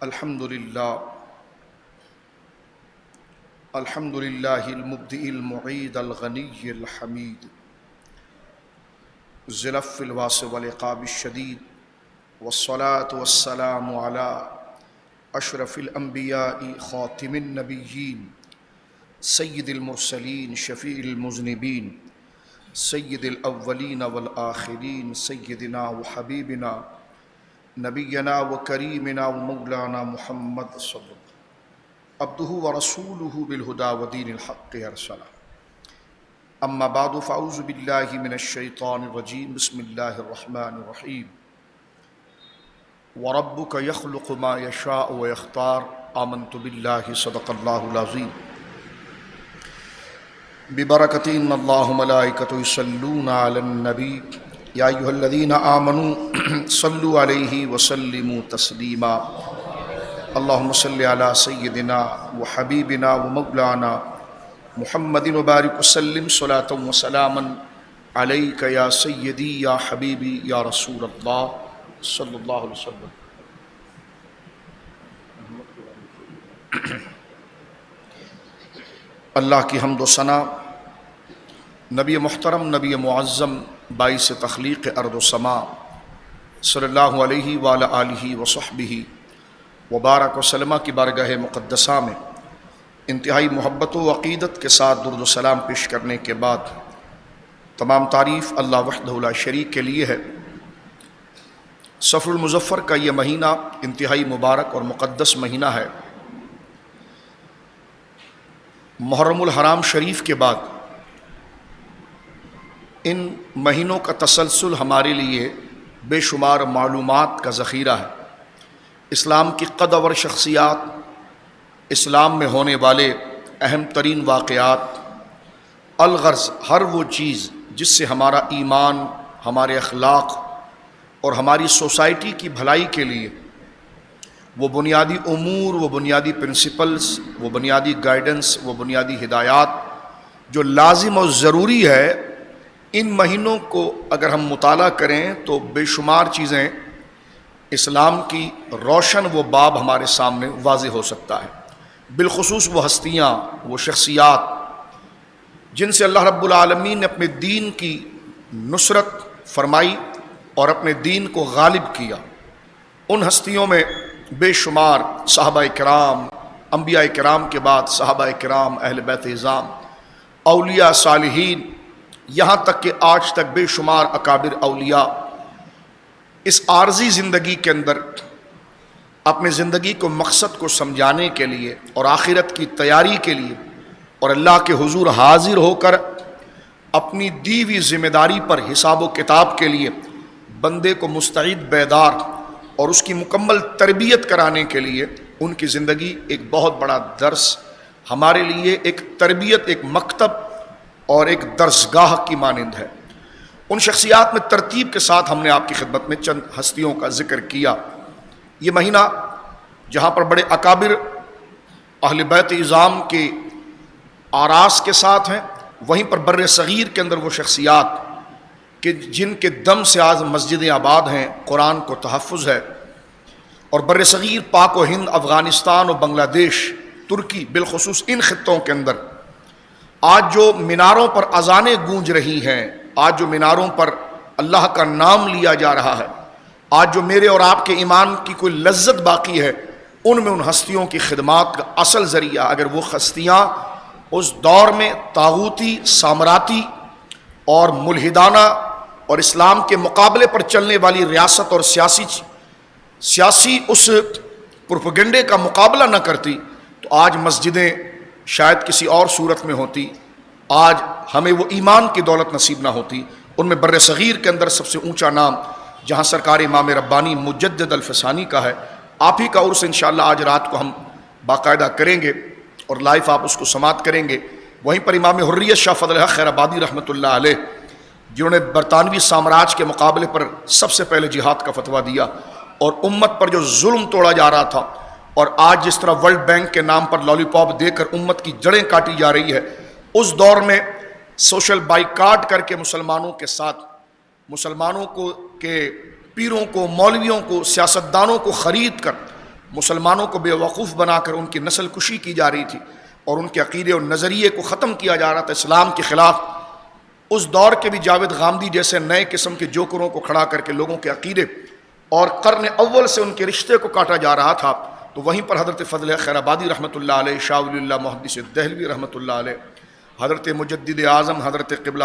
الحمد للہ المبدئ المعید الغنی الحمید ذی العفو الواسع والعقاب الشدید والصلاة والسلام علی اشرف الانبیاء خاتم النبیین سید المرسلین شفیع المذنبین سید الاولین والآخرین سیدنا وحبیبنا نبینا وکریمنا ومولانا محمد صلی اللہ عبدہ ورسولہ بالہدی ودین الحق ارسلہ اما بعد فاعوذ باللہ من الشیطان الرجیم بسم اللہ الرحمن الرحیم وَرَبُّكَ يَخْلُقُ مَا يَشَاءُ وَيَخْتَارُ آمَنْتُ بِاللَّهِ صدق اللہ العظیم ببرکۃ ان اللہ ملائکۃ یصلون علی النبی یا ایھا الذین آمنوا صلوا علیہ وسلموا تسلیما اللہم صلی علی سیدنا وحبیبنا ومولانا محمد وبارک وسلم صلاۃ وسلاما علیک یا سیدی یا حبیبی یا رسول اللہ صلی اللہ علیہ وسلم۔ اللہ کی حمد و ثنا، نبی محترم، نبی معظم، باعث تخلیق ارض و سما صلی اللہ علیہ وآلہ آلہ وصحبہ وبارک وسلم کی بارگاہ مقدسہ میں انتہائی محبت و عقیدت کے ساتھ درود و سلام پیش کرنے کے بعد تمام تعریف اللہ وحدہ لا شریک کے لیے ہے۔ صفر المظفر کا یہ مہینہ انتہائی مبارک اور مقدس مہینہ ہے۔ محرم الحرام شریف کے بعد ان مہینوں کا تسلسل ہمارے لیے بے شمار معلومات کا ذخیرہ ہے۔ اسلام کی قدور شخصیات، اسلام میں ہونے والے اہم ترین واقعات، الغرض ہر وہ چیز جس سے ہمارا ایمان، ہمارے اخلاق اور ہماری سوسائٹی کی بھلائی کے لیے وہ بنیادی امور، وہ بنیادی پرنسپلز، وہ بنیادی گائیڈنس، وہ بنیادی ہدایات جو لازم اور ضروری ہے، ان مہینوں کو اگر ہم مطالعہ کریں تو بے شمار چیزیں اسلام کی روشن وہ باب ہمارے سامنے واضح ہو سکتا ہے۔ بالخصوص وہ ہستیاں، وہ شخصیات جن سے اللہ رب العالمین نے اپنے دین کی نصرت فرمائی اور اپنے دین کو غالب کیا، ان ہستیوں میں بے شمار صحابہ کرام، انبیاء کرام کے بعد صحابہ کرام، اہل بیت اعظام، اولیاء صالحین، یہاں تک کہ آج تک بے شمار اکابر اولیاء اس عارضی زندگی کے اندر اپنے زندگی کو مقصد کو سمجھانے کے لیے اور آخرت کی تیاری کے لیے اور اللہ کے حضور حاضر ہو کر اپنی دی ہوئی ذمہ داری پر حساب و کتاب کے لیے بندے کو مستعد، بیدار اور اس کی مکمل تربیت کرانے کے لیے ان کی زندگی ایک بہت بڑا درس ہمارے لیے، ایک تربیت، ایک مکتب اور ایک درسگاہ کی مانند ہے۔ ان شخصیات میں ترتیب کے ساتھ ہم نے آپ کی خدمت میں چند ہستیوں کا ذکر کیا۔ یہ مہینہ جہاں پر بڑے اکابر اہل بیت اعظام کے آراس کے ساتھ ہیں، وہیں پر بر صغیر کے اندر وہ شخصیات کہ جن کے دم سے آج مسجدیں آباد ہیں، قرآن کو تحفظ ہے، اور بر صغیر، پاک و ہند، افغانستان اور بنگلہ دیش، ترکی، بالخصوص ان خطوں کے اندر آج جو میناروں پر اذانیں گونج رہی ہیں، آج جو میناروں پر اللہ کا نام لیا جا رہا ہے، آج جو میرے اور آپ کے ایمان کی کوئی لذت باقی ہے، ان میں ان ہستیوں کی خدمات کا اصل ذریعہ، اگر وہ ہستیاں اس دور میں طاغوتی، سامراتی اور ملحدانہ اور اسلام کے مقابلے پر چلنے والی ریاست اور سیاسی اس پروپیگنڈے کا مقابلہ نہ کرتی تو آج مسجدیں شاید کسی اور صورت میں ہوتی، آج ہمیں وہ ایمان کی دولت نصیب نہ ہوتی۔ ان میں بر صغیر کے اندر سب سے اونچا نام جہاں سرکار امام ربانی مجدد الفسانی کا ہے، آپ ہی کا عرس انشاءاللہ آج رات کو ہم باقاعدہ کریں گے اور لائیو آپ اس کو سماعت کریں گے۔ وہیں پر امام حریت شاہ فضل حق خیر آبادی رحمۃ اللہ علیہ، جنہوں نے برطانوی سامراج کے مقابلے پر سب سے پہلے جہاد کا فتویٰ دیا اور امت پر جو ظلم توڑا جا رہا تھا، اور آج جس طرح ورلڈ بینک کے نام پر لالی پاپ دے کر امت کی جڑیں کاٹی جا رہی ہے، اس دور میں سوشل بائیکاٹ کر کے مسلمانوں کے ساتھ، مسلمانوں کو کے پیروں کو، مولویوں کو، سیاستدانوں کو خرید کر مسلمانوں کو بیوقوف بنا کر ان کی نسل کشی کی جا رہی تھی اور ان کے عقیدے اور نظریے کو ختم کیا جا رہا تھا اسلام کے خلاف، اس دور کے بھی جاوید غامدی جیسے نئے قسم کے جوکروں کو کھڑا کر کے لوگوں کے عقیدے اور قرن اول سے ان کے رشتے کو کاٹا جا رہا تھا، تو وہیں پر حضرت فضل خیر آبادی رحمۃ اللہ علیہ، شاہ ولی اللہ محدث دہلوی رحمۃ اللہ علیہ، حضرت مجدد اعظم حضرت قبلہ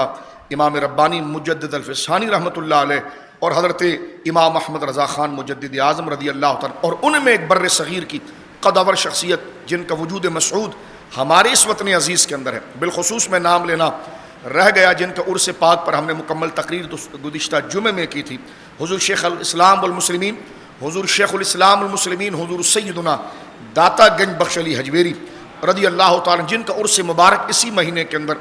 امام ربانی مجدد الفسانی رحمۃ اللہ علیہ، اور حضرت امام احمد رضا خان مجدد اعظم رضی اللہ تعالیٰ، اور ان میں ایک بر صغیر کی قدور شخصیت جن کا وجود مسعود ہمارے اس وطن عزیز کے اندر ہے، بالخصوص میں نام لینا رہ گیا جن کا عرس پاک پر ہم نے مکمل تقریر گزشتہ جمعے میں کی تھی، حضور شیخ الاسلام والمسلمین، حضور شیخ الاسلام المسلمین حضور سیدنا داتا گنج بخش علی حجویری رضی اللہ تعالیٰ، جن کا عرس مبارک اسی مہینے کے اندر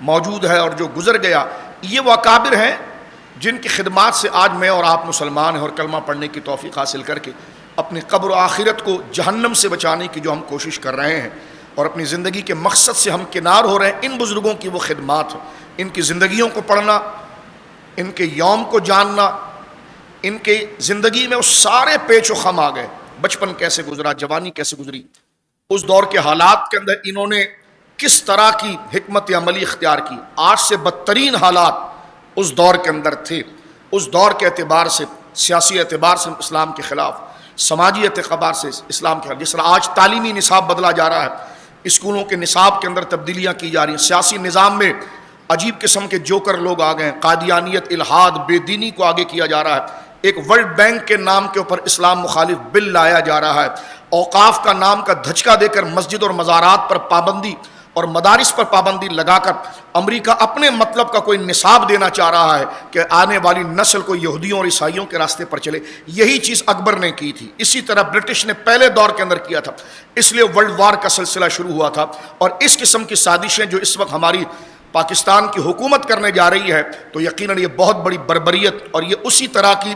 موجود ہے اور جو گزر گیا۔ یہ وہ اکابر ہیں جن کی خدمات سے آج میں اور آپ مسلمان ہیں اور کلمہ پڑھنے کی توفیق حاصل کر کے اپنی قبر و آخرت کو جہنم سے بچانے کی جو ہم کوشش کر رہے ہیں اور اپنی زندگی کے مقصد سے ہم کنار ہو رہے ہیں، ان بزرگوں کی وہ خدمات، ان کی زندگیوں کو پڑھنا، ان کے یوم کو جاننا، ان کی زندگی میں وہ سارے پیچ و خم آ گئے، بچپن کیسے گزرا، جوانی کیسے گزری، اس دور کے حالات کے اندر انہوں نے کس طرح کی حکمت عملی اختیار کی۔ آج سے بدترین حالات اس دور کے اندر تھے، اس دور کے اعتبار سے، سیاسی اعتبار سے اسلام کے خلاف، سماجی اعتبار سے اسلام کے خلاف، جس طرح آج تعلیمی نصاب بدلا جا رہا ہے، اسکولوں کے نصاب کے اندر تبدیلیاں کی جا رہی ہیں، سیاسی نظام میں عجیب قسم کے جوکر لوگ آ گئے ہیں، قادیانیت، الحاد، بے دینی کو آگے کیا جا رہا ہے، ایک ورلڈ بینک کے نام کے اوپر اسلام مخالف بل لایا جا رہا ہے، اوقاف کا نام کا دھچکا دے کر مسجد اور مزارات پر پابندی اور مدارس پر پابندی لگا کر امریکہ اپنے مطلب کا کوئی نصاب دینا چاہ رہا ہے کہ آنے والی نسل کو یہودیوں اور عیسائیوں کے راستے پر چلے۔ یہی چیز اکبر نے کی تھی، اسی طرح برٹش نے پہلے دور کے اندر کیا تھا، اس لیے ورلڈ وار کا سلسلہ شروع ہوا تھا۔ اور اس قسم کی سازشیں جو اس وقت ہماری پاکستان کی حکومت کرنے جا رہی ہے، تو یقیناً یہ بہت بڑی بربریت اور یہ اسی طرح کی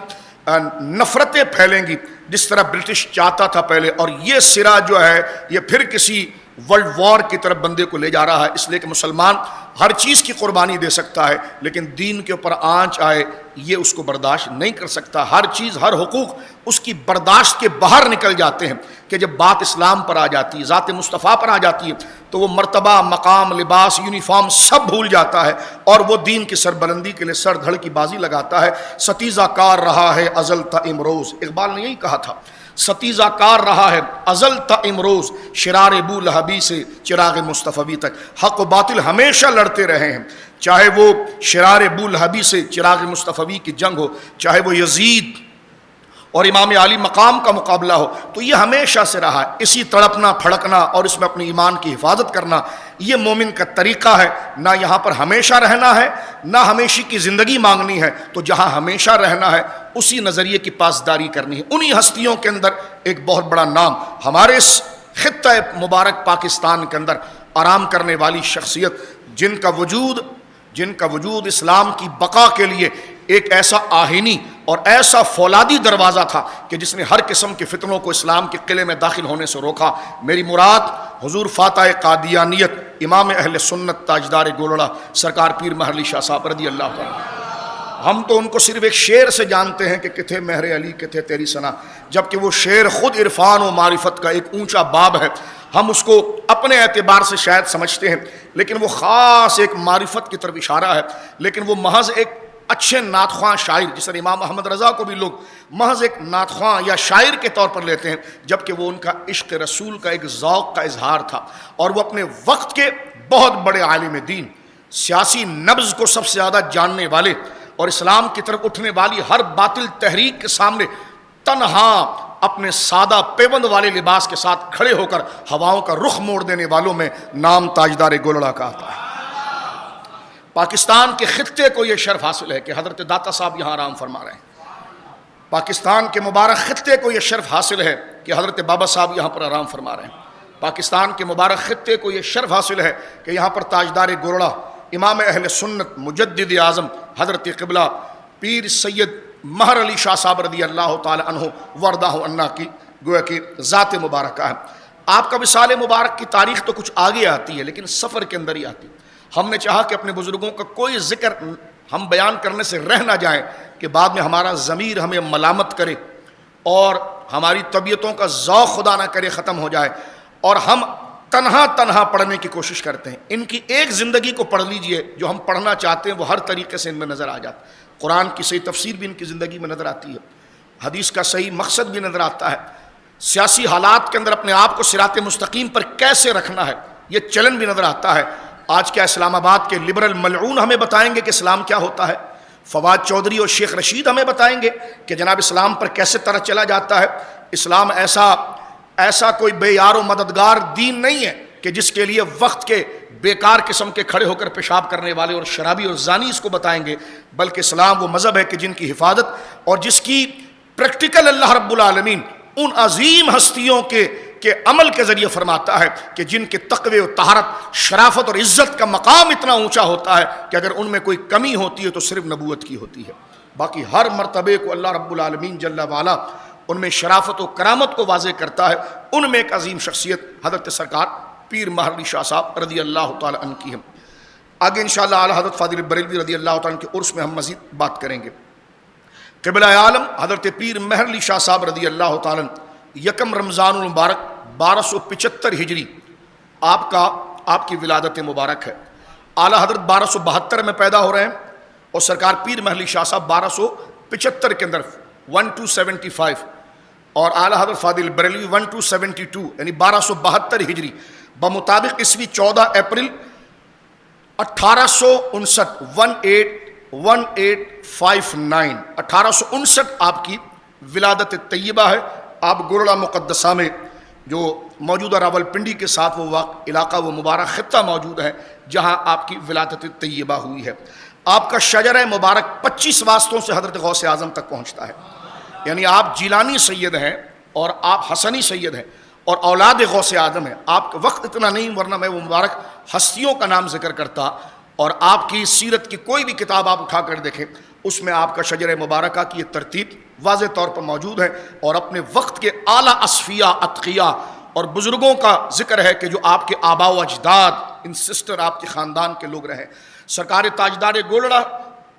نفرتیں پھیلیں گی جس طرح برٹش چاہتا تھا پہلے، اور یہ سرا جو ہے یہ پھر کسی ورلڈ وار کی طرف بندے کو لے جا رہا ہے۔ اس لیے کہ مسلمان ہر چیز کی قربانی دے سکتا ہے، لیکن دین کے اوپر آنچ آئے یہ اس کو برداشت نہیں کر سکتا۔ ہر چیز، ہر حقوق اس کی برداشت کے باہر نکل جاتے ہیں کہ جب بات اسلام پر آ جاتی ہے، ذات مصطفیٰ پر آ جاتی ہے، تو وہ مرتبہ، مقام، لباس، یونیفارم سب بھول جاتا ہے اور وہ دین کی سربلندی کے لیے سر دھڑ کی بازی لگاتا ہے۔ ستیزہ کار رہا ہے ازل تا امروز، اقبال نے یہی کہا تھا، ستیزہ کار رہا ہے ازل تا امروز، شرار ابو لہبی سے چراغ مصطفی تک، حق و باطل ہمیشہ لڑتے رہے ہیں، چاہے وہ شرار ابو لہبی سے چراغ مصطفی کی جنگ ہو، چاہے وہ یزید اور امام علی مقام کا مقابلہ ہو، تو یہ ہمیشہ سے رہا ہے۔ اسی تڑپنا، پھڑکنا اور اس میں اپنے ایمان کی حفاظت کرنا یہ مومن کا طریقہ ہے۔ نہ یہاں پر ہمیشہ رہنا ہے، نہ ہمیشہ کی زندگی مانگنی ہے، تو جہاں ہمیشہ رہنا ہے اسی نظریے کی پاسداری کرنی ہے۔ انہی ہستیوں کے اندر ایک بہت بڑا نام ہمارے اس خطہ مبارک پاکستان کے اندر آرام کرنے والی شخصیت، جن کا وجود اسلام کی بقا کے لیے ایک ایسا آہینی اور ایسا فولادی دروازہ تھا کہ جس نے ہر قسم کے فتنوں کو اسلام کے قلعے میں داخل ہونے سے روکا۔ میری مراد حضور فاتح قادیانیت، امام اہل سنت، تاجدار گولڑا، سرکار پیر مہر علی شاہ صاحب رضی اللہ تعالیٰ۔ ہم تو ان کو صرف ایک شعر سے جانتے ہیں کہ کتھے مہر علی کتھے تیری ثنا، جبکہ وہ شعر خود عرفان و معرفت کا ایک اونچا باب ہے۔ ہم اس کو اپنے اعتبار سے شاید سمجھتے ہیں، لیکن وہ خاص ایک معرفت کی طرف اشارہ ہے، لیکن وہ محض ایک اچھے نعت خواں شاعر، جس طرح امام محمد رضا کو بھی لوگ محض ایک نعت خواں یا شاعر کے طور پر لیتے ہیں، جبکہ وہ ان کا عشق رسول کا ایک ذوق کا اظہار تھا، اور وہ اپنے وقت کے بہت بڑے عالم دین، سیاسی نبض کو سب سے زیادہ جاننے والے، اور اسلام کی طرف اٹھنے والی ہر باطل تحریک کے سامنے تنہا اپنے سادہ پیوند والے لباس کے ساتھ کھڑے ہو کر ہواؤں کا رخ موڑ دینے والوں میں نام تاجدار گولڑا کا آتا ہے۔ پاکستان کے خطے کو یہ شرف حاصل ہے کہ حضرت داتا صاحب یہاں آرام فرما رہے ہیں۔ پاکستان کے مبارک خطے کو یہ شرف حاصل ہے کہ حضرت بابا صاحب یہاں پر آرام فرما رہے ہیں۔ پاکستان کے مبارک خطے کو یہ شرف حاصل ہے کہ یہاں پر تاجدار گولڑا، امام اہل سنت، مجدد اعظم حضرت قبلہ پیر سید مہر علی شاہ صاحب رضی اللہ تعالی عنہ وردہ عنا کی گویا کہ ذات مبارکہ ہے۔ آپ کا وصال مبارک کی تاریخ تو کچھ آگے آتی ہے، لیکن سفر کے اندر ہی آتی ہے۔ ہم نے چاہا کہ اپنے بزرگوں کا کوئی ذکر ہم بیان کرنے سے رہ نہ جائیں کہ بعد میں ہمارا ضمیر ہمیں ملامت کرے اور ہماری طبیعتوں کا ذوق خدا نہ کرے ختم ہو جائے اور ہم تنہا پڑھنے کی کوشش کرتے ہیں. ان کی ایک زندگی کو پڑھ لیجئے، جو ہم پڑھنا چاہتے ہیں وہ ہر طریقے سے ان میں نظر آ جاتا ہے. قرآن کی صحیح تفسیر بھی ان کی زندگی میں نظر آتی ہے، حدیث کا صحیح مقصد بھی نظر آتا ہے، سیاسی حالات کے اندر اپنے آپ کو صراط مستقیم پر کیسے رکھنا ہے یہ چلن بھی نظر آتا ہے. آج کیا اسلام آباد کے لبرل ملعون ہمیں بتائیں گے کہ اسلام کیا ہوتا ہے؟ فواد چودھری اور شیخ رشید ہمیں بتائیں گے کہ جناب اسلام پر کیسے طرح چلا جاتا ہے. اسلام ایسا کوئی بے یار و مددگار دین نہیں ہے کہ جس کے لیے وقت کے بیکار قسم کے کھڑے ہو کر پیشاب کرنے والے اور شرابی اور زانی اس کو بتائیں گے، بلکہ اسلام وہ مذہب ہے کہ جن کی حفاظت اور جس کی پریکٹیکل اللہ رب العالمین ان عظیم ہستیوں کے عمل کے ذریعے فرماتا ہے کہ جن کے تقوی و طہارت، شرافت اور عزت کا مقام اتنا اونچا ہوتا ہے کہ اگر ان میں کوئی کمی ہوتی ہے تو صرف نبوت کی ہوتی ہے. باقی ہر مرتبے کو اللہ رب العالمین جل وعلا ان میں شرافت و کرامت کو واضح کرتا ہے. ان میں ایک عظیم شخصیت حضرت سرکار پیر مہر علی شاہ صاحب رضی اللہ تعالی عنہ کی ہے. آگے انشاءاللہ اعلیٰ حضرت فاضل بریلوی رضی اللہ تعالیٰ عنہ کے عرس میں ہم مزید بات کریں گے. قبلہ عالم حضرت پیر مہر علی شاہ صاحب رضی اللہ تعالیٰ عنہ یکم رمضان المبارک 1275 ہجری آپ کی ولادت مبارک ہے. اعلیٰ حضرت 1272 میں پیدا ہو رہے ہیں اور سرکار پیر مہر علی شاہ صاحب 1275 کے اندر 1275 اور اعلیٰ حضرت فاضل بریلوی 1272 یعنی 1272 ہجری بمطابق عیسوی 14 اپریل 1859 آپ کی ولادت طیبہ ہے. آپ گرڑا مقدسہ میں جو موجودہ راول پنڈی کے ساتھ وہ علاقہ وہ مبارک خطہ موجود ہے جہاں آپ کی ولادت طیبہ ہوئی ہے. آپ کا شجرہ مبارک 25 واسطوں سے حضرت غوث اعظم تک پہنچتا ہے. یعنی آپ جیلانی سید ہیں اور آپ حسنی سید ہیں اور اولاد غوث اعظم ہیں. آپ کا وقت اتنا نہیں ورنہ میں وہ مبارک ہستیوں کا نام ذکر کرتا اور آپ کی سیرت کی کوئی بھی کتاب آپ اٹھا کر دیکھیں اس میں آپ کا شجرہ مبارکہ کی یہ ترتیب واضح طور پر موجود ہے اور اپنے وقت کے اعلیٰ اصفیاء اتقیاء اور بزرگوں کا ذکر ہے کہ جو آپ کے آباء و اجداد انسسٹر آپ کے خاندان کے لوگ رہے. سرکار تاجدار گولڑا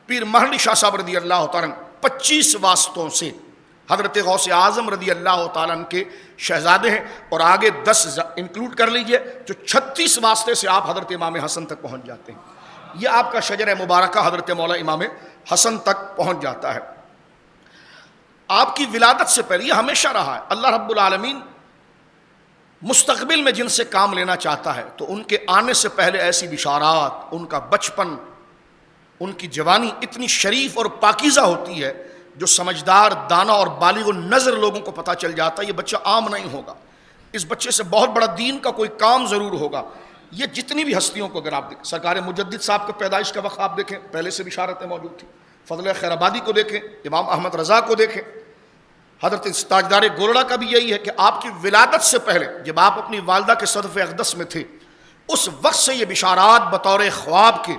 پیر مہر علی شاہ صاحب رضی اللہ تعالیٰ 25 واسطوں سے حضرت غوث اعظم رضی اللہ تعالیٰ کے شہزادے ہیں اور آگے 10 انکلوڈ کر لیجئے جو 36 واسطے سے آپ حضرت امام حسن تک پہنچ جاتے ہیں. یہ آپ کا شجرہ مبارکہ حضرت مولا امام حسن تک پہنچ جاتا ہے. آپ کی ولادت سے پہلے یہ ہمیشہ رہا ہے اللہ رب العالمین مستقبل میں جن سے کام لینا چاہتا ہے تو ان کے آنے سے پہلے ایسی بشارات، ان کا بچپن، ان کی جوانی اتنی شریف اور پاکیزہ ہوتی ہے جو سمجھدار، دانا اور بالغ النظر لوگوں کو پتہ چل جاتا ہے یہ بچہ عام نہیں ہوگا، اس بچے سے بہت بڑا دین کا کوئی کام ضرور ہوگا. یہ جتنی بھی ہستیوں کو اگر آپ دیکھیں، سرکار مجدد صاحب کے پیدائش کا وقت آپ دیکھیں پہلے سے بشارتیں موجود تھیں. فضل خیر آبادی کو دیکھیں، امام احمد رضا کو دیکھیں، حضرت تاجدار گولڑا کا بھی یہی ہے کہ آپ کی ولادت سے پہلے جب آپ اپنی والدہ کے صدف اقدس میں تھے اس وقت سے یہ بشارات بطور خواب کے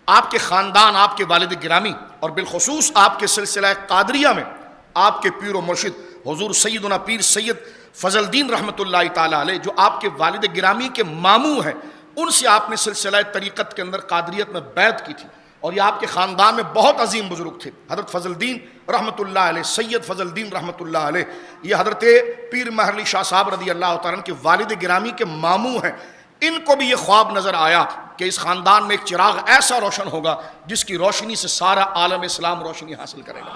آپ کے خاندان، آپ کے والد گرامی اور بالخصوص آپ کے سلسلہ قادریہ میں آپ کے پیر و مرشد حضور سیدنا پیر سید فضل الدین رحمۃ اللہ تعالیٰ علیہ جو آپ کے والد گرامی کے ماموں ہیں ان سے آپ نے سلسلہ طریقت کے اندر قادریت میں بیعت کی تھی اور یہ آپ کے خاندان میں بہت عظیم بزرگ تھے. حضرت فضل الدین رحمۃ اللہ علیہ، سید فضل الدین رحمۃ اللہ علیہ یہ حضرت پیر مہر علی شاہ صاحب رضی اللہ تعالیٰ کے والد گرامی کے ماموں ہیں. ان کو بھی یہ خواب نظر آیا کہ اس خاندان میں ایک چراغ ایسا روشن ہوگا جس کی روشنی سے سارا عالم اسلام روشنی حاصل کرے گا.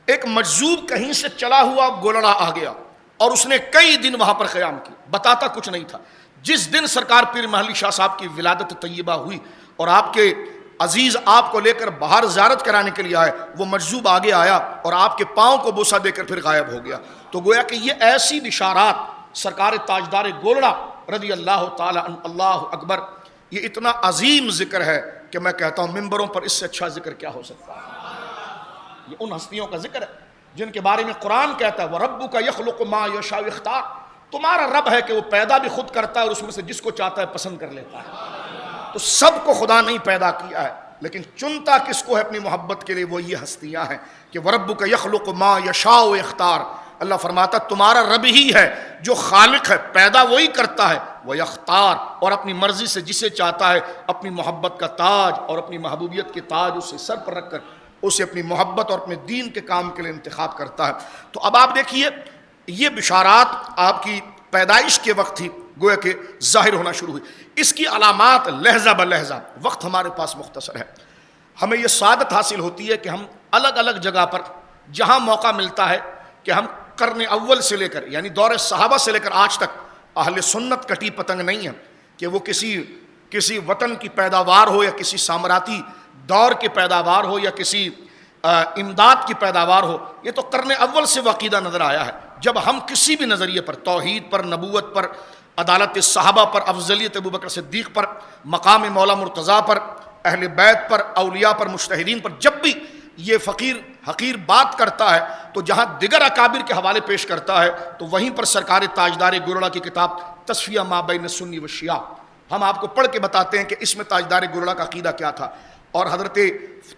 ایک مجذوب کہیں سے چلا ہوا گولڑا آ گیا اور اس نے کئی دن وہاں پر قیام کی، بتاتا کچھ نہیں تھا. جس دن سرکار پیر مہر علی شاہ صاحب کی ولادت طیبہ ہوئی اور آپ کے عزیز آپ کو لے کر باہر زیارت کرانے کے لیے آئے وہ مجذوب آگے آیا اور آپ کے پاؤں کو بوسہ دے کر پھر غائب ہو گیا. تو گویا کہ یہ ایسی بشارات سرکار تاجدار گولڑا رضی اللہ تعالی عنہ، اللہ اکبر، یہ اتنا عظیم ذکر ہے کہ میں کہتا ہوں ممبروں پر اس سے اچھا ذکر کیا ہو سکتا ہے. یہ ان ہستیوں کا ذکر ہے جن کے بارے میں قرآن کہتا ہے وَرَبُّكَ يَخْلُقُ مَا يَشَاءُ وَيَخْتَارُ، تمہارا رب ہے کہ وہ پیدا بھی خود کرتا ہے اور اس میں سے جس کو چاہتا ہے پسند کر لیتا ہے. تو سب کو خدا نہیں پیدا کیا ہے لیکن چنتا کس کو ہے اپنی محبت کے لیے، وہ یہ ہستیاں ہیں کہ وَرَبُّكَ يَخْلُقُ مَا يَشَاءُ وَيَخْتَارُ. اللہ فرماتا تمہارا رب ہی ہے جو خالق ہے، پیدا وہی کرتا ہے، وہ یختار اور اپنی مرضی سے جسے چاہتا ہے اپنی محبت کا تاج اور اپنی محبوبیت کے تاج اسے سر پر رکھ کر اسے اپنی محبت اور اپنے دین کے کام کے لیے انتخاب کرتا ہے۔ تو اب آپ دیکھیے یہ بشارات آپ کی پیدائش کے وقت ہی گویا کہ ظاہر ہونا شروع ہوئی۔ اس کی علامات لحظہ بلحظہ، وقت ہمارے پاس مختصر ہے، ہمیں یہ سعادت حاصل ہوتی ہے کہ ہم الگ الگ جگہ پر جہاں موقع ملتا ہے کہ ہم قرن اول سے لے کر یعنی دور صحابہ سے لے کر آج تک اہل سنت کٹی پتنگ نہیں ہے کہ وہ کسی وطن کی پیداوار ہو یا کسی سامراتی دور کی پیداوار ہو یا کسی امداد کی پیداوار ہو۔ یہ تو قرن اول سے عقیدہ نظر آیا ہے، جب ہم کسی بھی نظریے پر، توحید پر، نبوت پر، عدالت صحابہ پر، افضلیت ابوبکر صدیق پر، مقام مولا مرتضیٰ پر، اہل بیت پر، اولیاء پر، مجتہدین پر، جب بھی یہ فقیر حقیر بات کرتا ہے تو جہاں دیگر اکابر کے حوالے پیش کرتا ہے تو وہیں پر سرکار تاجدار گولڑا کی کتاب تصفیہ ما بین سنی و شیعہ ہم آپ کو پڑھ کے بتاتے ہیں کہ اس میں تاجدار گولڑا کا عقیدہ کیا تھا، اور حضرت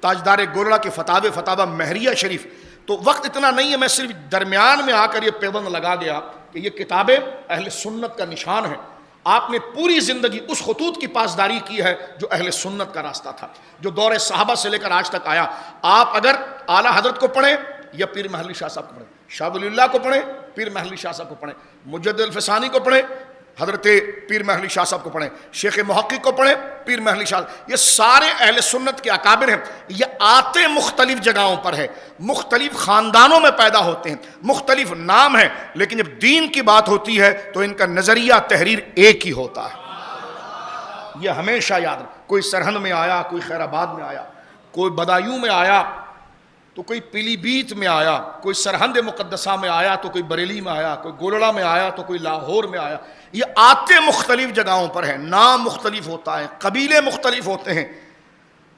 تاجدار گولڑا کے فتاوی مہریہ شریف۔ تو وقت اتنا نہیں ہے، میں صرف درمیان میں آ کر یہ پیوند لگا دیا کہ یہ کتابیں اہل سنت کا نشان ہے۔ آپ نے پوری زندگی اس خطوط کی پاسداری کی ہے جو اہل سنت کا راستہ تھا، جو دور صحابہ سے لے کر آج تک آیا۔ آپ اگر اعلیٰ حضرت کو پڑھیں یا پیر محلی شاہ صاحب کو پڑھیں، شاہ ولی اللہ کو پڑھیں، پیر محلی شاہ صاحب کو پڑھیں، مجدد الفسانی کو پڑھیں، حضرت پیر محلی شاہ صاحب کو پڑھیں، شیخ محقق کو پڑھیں، پیر محلی شاہ، یہ سارے اہل سنت کے اکابر ہیں۔ یہ آتے مختلف جگہوں پر ہے، مختلف خاندانوں میں پیدا ہوتے ہیں، مختلف نام ہیں، لیکن جب دین کی بات ہوتی ہے تو ان کا نظریہ تحریر ایک ہی ہوتا ہے۔ یہ ہمیشہ یاد رکھ، کوئی سرہند میں آیا، کوئی خیر آباد میں آیا، کوئی بدایوں میں آیا تو کوئی پیلی بھیت میں آیا، کوئی سرہند مقدسہ میں آیا تو کوئی بریلی میں آیا، کوئی گولڑا میں آیا تو کوئی لاہور میں آیا۔ یہ آتے مختلف جگہوں پر ہیں، نام مختلف ہوتا ہے، قبیلے مختلف ہوتے ہیں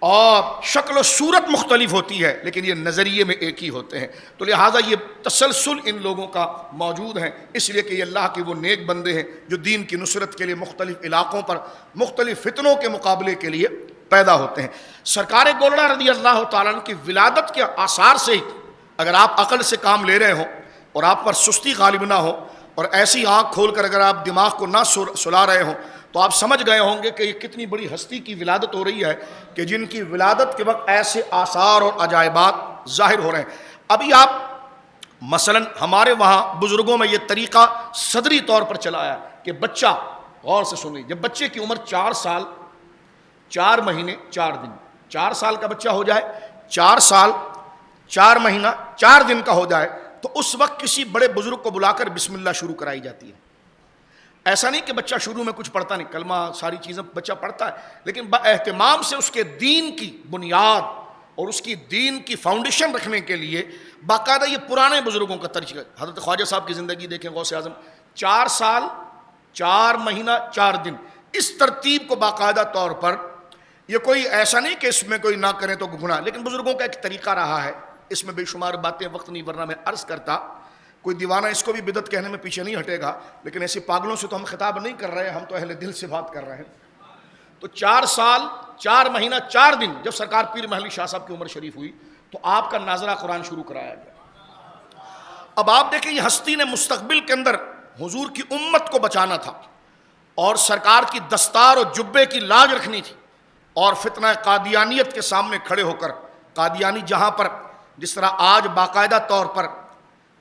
اور شکل و صورت مختلف ہوتی ہے، لیکن یہ نظریے میں ایک ہی ہوتے ہیں۔ تو لہٰذا یہ تسلسل ان لوگوں کا موجود ہے، اس لیے کہ یہ اللہ کے وہ نیک بندے ہیں جو دین کی نصرت کے لیے مختلف علاقوں پر مختلف فتنوں کے مقابلے کے لیے پیدا ہوتے ہیں۔ سرکار گولڑا رضی اللہ تعالیٰ عنہ کی ولادت کے آثار سے ہی اگر آپ عقل سے کام لے رہے ہوں اور آپ پر سستی غالب نہ ہو اور ایسی آنکھ کھول کر اگر آپ دماغ کو نہ سلا رہے ہوں تو آپ سمجھ گئے ہوں گے کہ یہ کتنی بڑی ہستی کی ولادت ہو رہی ہے کہ جن کی ولادت کے وقت ایسے آثار اور عجائبات ظاہر ہو رہے ہیں۔ ابھی آپ مثلا ہمارے وہاں بزرگوں میں یہ طریقہ صدری طور پر چلایا ہے کہ بچہ، غور سے سنیے، جب بچے کی عمر 4 سال 4 مہینے 4 دن، 4 سال کا بچہ ہو جائے، 4 سال 4 مہینہ 4 دن کا ہو جائے تو اس وقت کسی بڑے بزرگ کو بلا کر بسم اللہ شروع کرائی جاتی ہے۔ ایسا نہیں کہ بچہ شروع میں کچھ پڑھتا نہیں، کلمہ ساری چیزیں بچہ پڑھتا ہے، لیکن با اہتمام سے اس کے دین کی بنیاد اور اس کی دین کی فاؤنڈیشن رکھنے کے لیے باقاعدہ یہ پرانے بزرگوں کا طریقہ۔ حضرت خواجہ صاحب کی زندگی دیکھیں، غوث اعظم 4 سال 4 مہینہ 4 دن، اس ترتیب کو باقاعدہ طور پر، یہ کوئی ایسا نہیں کہ اس میں کوئی نہ کریں تو گناہ، لیکن بزرگوں کا ایک طریقہ رہا ہے۔ اس میں بے شمار باتیں، وقت نہیں ورنہ میں عرض کرتا، کوئی دیوانہ اس کو بھی بدعت کہنے میں پیچھے نہیں ہٹے گا، لیکن ایسے پاگلوں سے تو ہم خطاب نہیں کر رہے ہیں، ہم تو اہل دل سے بات کر رہے ہیں۔ تو 4 سال 4 مہینہ 4 دن جب سرکار پیر محلی شاہ صاحب کی عمر شریف ہوئی تو آپ کا ناظرہ قرآن شروع کرایا گیا۔ اب آپ دیکھیں یہ ہستی نے مستقبل کے اندر حضور کی امت کو بچانا تھا اور سرکار کی دستار اور جبے کی لاج رکھنی تھی، اور فتنہ قادیانیت کے سامنے کھڑے ہو کر، قادیانی جہاں پر جس طرح آج باقاعدہ طور پر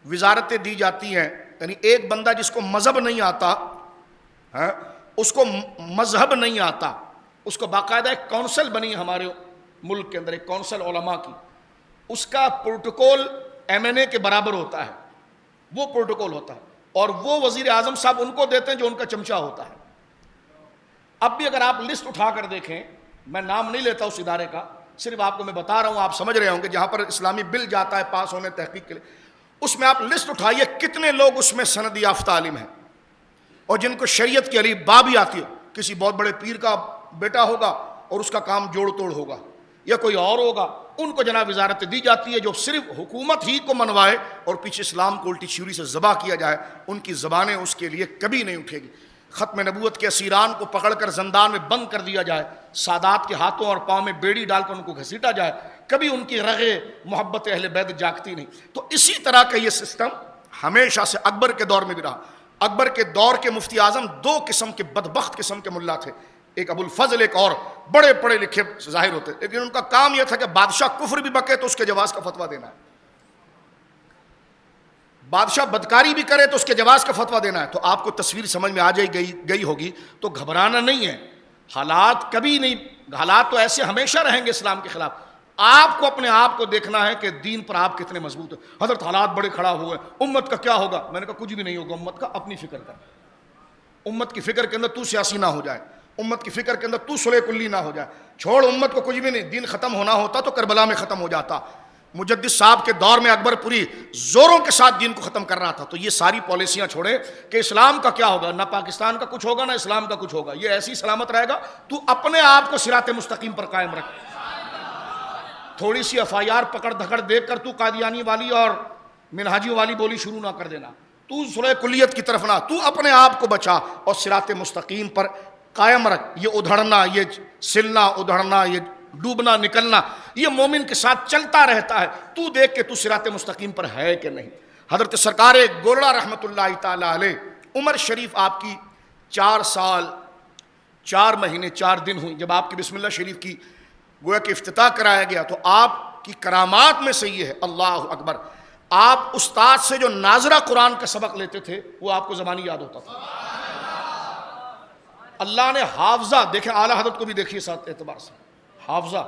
وزارتیں دی جاتی ہیں، یعنی ایک بندہ جس کو مذہب نہیں آتا، اس کو مذہب نہیں آتا، اس کو باقاعدہ ایک کونسل بنی ہمارے ملک کے اندر، ایک کونسل علماء کی، اس کا پروٹوکول MNA کے برابر ہوتا ہے، وہ پروٹوکول ہوتا ہے، اور وہ وزیر اعظم صاحب ان کو دیتے ہیں جو ان کا چمچہ ہوتا ہے۔ اب بھی اگر آپ لسٹ اٹھا کر دیکھیں، میں نام نہیں لیتا اس ادارے کا، صرف آپ کو میں بتا رہا ہوں، آپ سمجھ رہے ہوں گے، جہاں پر اسلامی بل جاتا ہے پاس ہونے تحقیق کے لیے، اس میں آپ لسٹ اٹھائیے کتنے لوگ اس میں سند یافتہ عالم ہیں اور جن کو شریعت کی الف با بھی آتی ہو۔ کسی بہت بڑے پیر کا بیٹا ہوگا اور اس کا کام جوڑ توڑ ہوگا، یا کوئی اور ہوگا، ان کو جناب وزارت دی جاتی ہے جو صرف حکومت ہی کو منوائے اور پیچھے اسلام کو الٹی چھری سے ذبح کیا جائے، ان کی زبانیں اس کے لیے کبھی نہیں اٹھے گی۔ ختم نبوت کے اسیران کو پکڑ کر زندان میں بند کر دیا جائے، سادات کے ہاتھوں اور پاؤں میں بیڑی ڈال کر ان کو گھسیٹا جائے، کبھی ان کی رغے محبت اہل بیت جاگتی نہیں۔ تو اسی طرح کا یہ سسٹم ہمیشہ سے اکبر کے دور میں بھی رہا۔ اکبر کے دور کے مفتی اعظم 2 قسم کے بدبخت قسم کے ملا تھے، ایک ابو الفضل ایک اور، بڑے پڑھے لکھے ظاہر ہوتے، لیکن ان کا کام یہ تھا کہ بادشاہ کفر بھی بکے تو اس کے جواز کا فتویٰ دینا ہے، بادشاہ بدکاری بھی کرے تو اس کے جواز کا فتویٰ دینا ہے۔ تو آپ کو تصویر سمجھ میں آ گئی ہوگی، تو گھبرانا نہیں ہے، حالات کبھی نہیں، حالات تو ایسے ہمیشہ رہیں گے اسلام کے خلاف، آپ کو اپنے آپ کو دیکھنا ہے کہ دین پر آپ کتنے مضبوط ہیں۔ حضرت حالات بڑے کھڑا ہوئے، امت کا کیا ہوگا؟ میں نے کہا کچھ بھی نہیں ہوگا، امت کا اپنی فکر کر، امت کی فکر کے اندر تو سیاسی نہ ہو جائے، امت کی فکر کے اندر تو صلح کلی نہ ہو جائے، چھوڑ امت کو کچھ بھی نہیں۔ دین ختم ہونا ہوتا تو کربلا میں ختم ہو جاتا، مجدد صاحب کے دور میں اکبر پوری زوروں کے ساتھ دین کو ختم کر رہا تھا، تو یہ ساری پالیسیاں چھوڑے کہ اسلام کا کیا ہوگا، نہ پاکستان کا کچھ ہوگا نہ اسلام کا کچھ ہوگا، یہ ایسی سلامت رہے گا، تو اپنے آپ کو صراط مستقیم پر قائم رکھ۔ تھوڑی سی ایف آئی آر پکڑ دھکڑ دیکھ کر تو قادیانی والی اور منہاجی والی بولی شروع نہ کر دینا، تو صلح کلیت کی طرف نہ، تو اپنے آپ کو بچا اور صراط مستقیم پر قائم رکھ۔ یہ ادھڑنا، یہ سلنا ادھڑنا، یہ ڈوبنا نکلنا، یہ مومن کے ساتھ چلتا رہتا ہے، تو دیکھ کہ تو صراط مستقیم پر ہے کہ نہیں۔ حضرت سرکار گولڑا رحمۃ اللہ تعالی علیہ، عمر شریف آپ کی 4 سال 4 مہینے 4 دن ہوئی جب آپ کی بسم اللہ شریف کی گویا کہ افتتاح کرایا گیا، تو آپ کی کرامات میں سے یہ ہے، اللہ اکبر، آپ استاد سے جو ناظرہ قرآن کا سبق لیتے تھے وہ آپ کو زبانی یاد ہوتا تھا۔ اللہ نے حافظہ، دیکھیں اعلیٰ حضرت کو بھی دیکھیے ساتھ اعتبار سے، حافظہ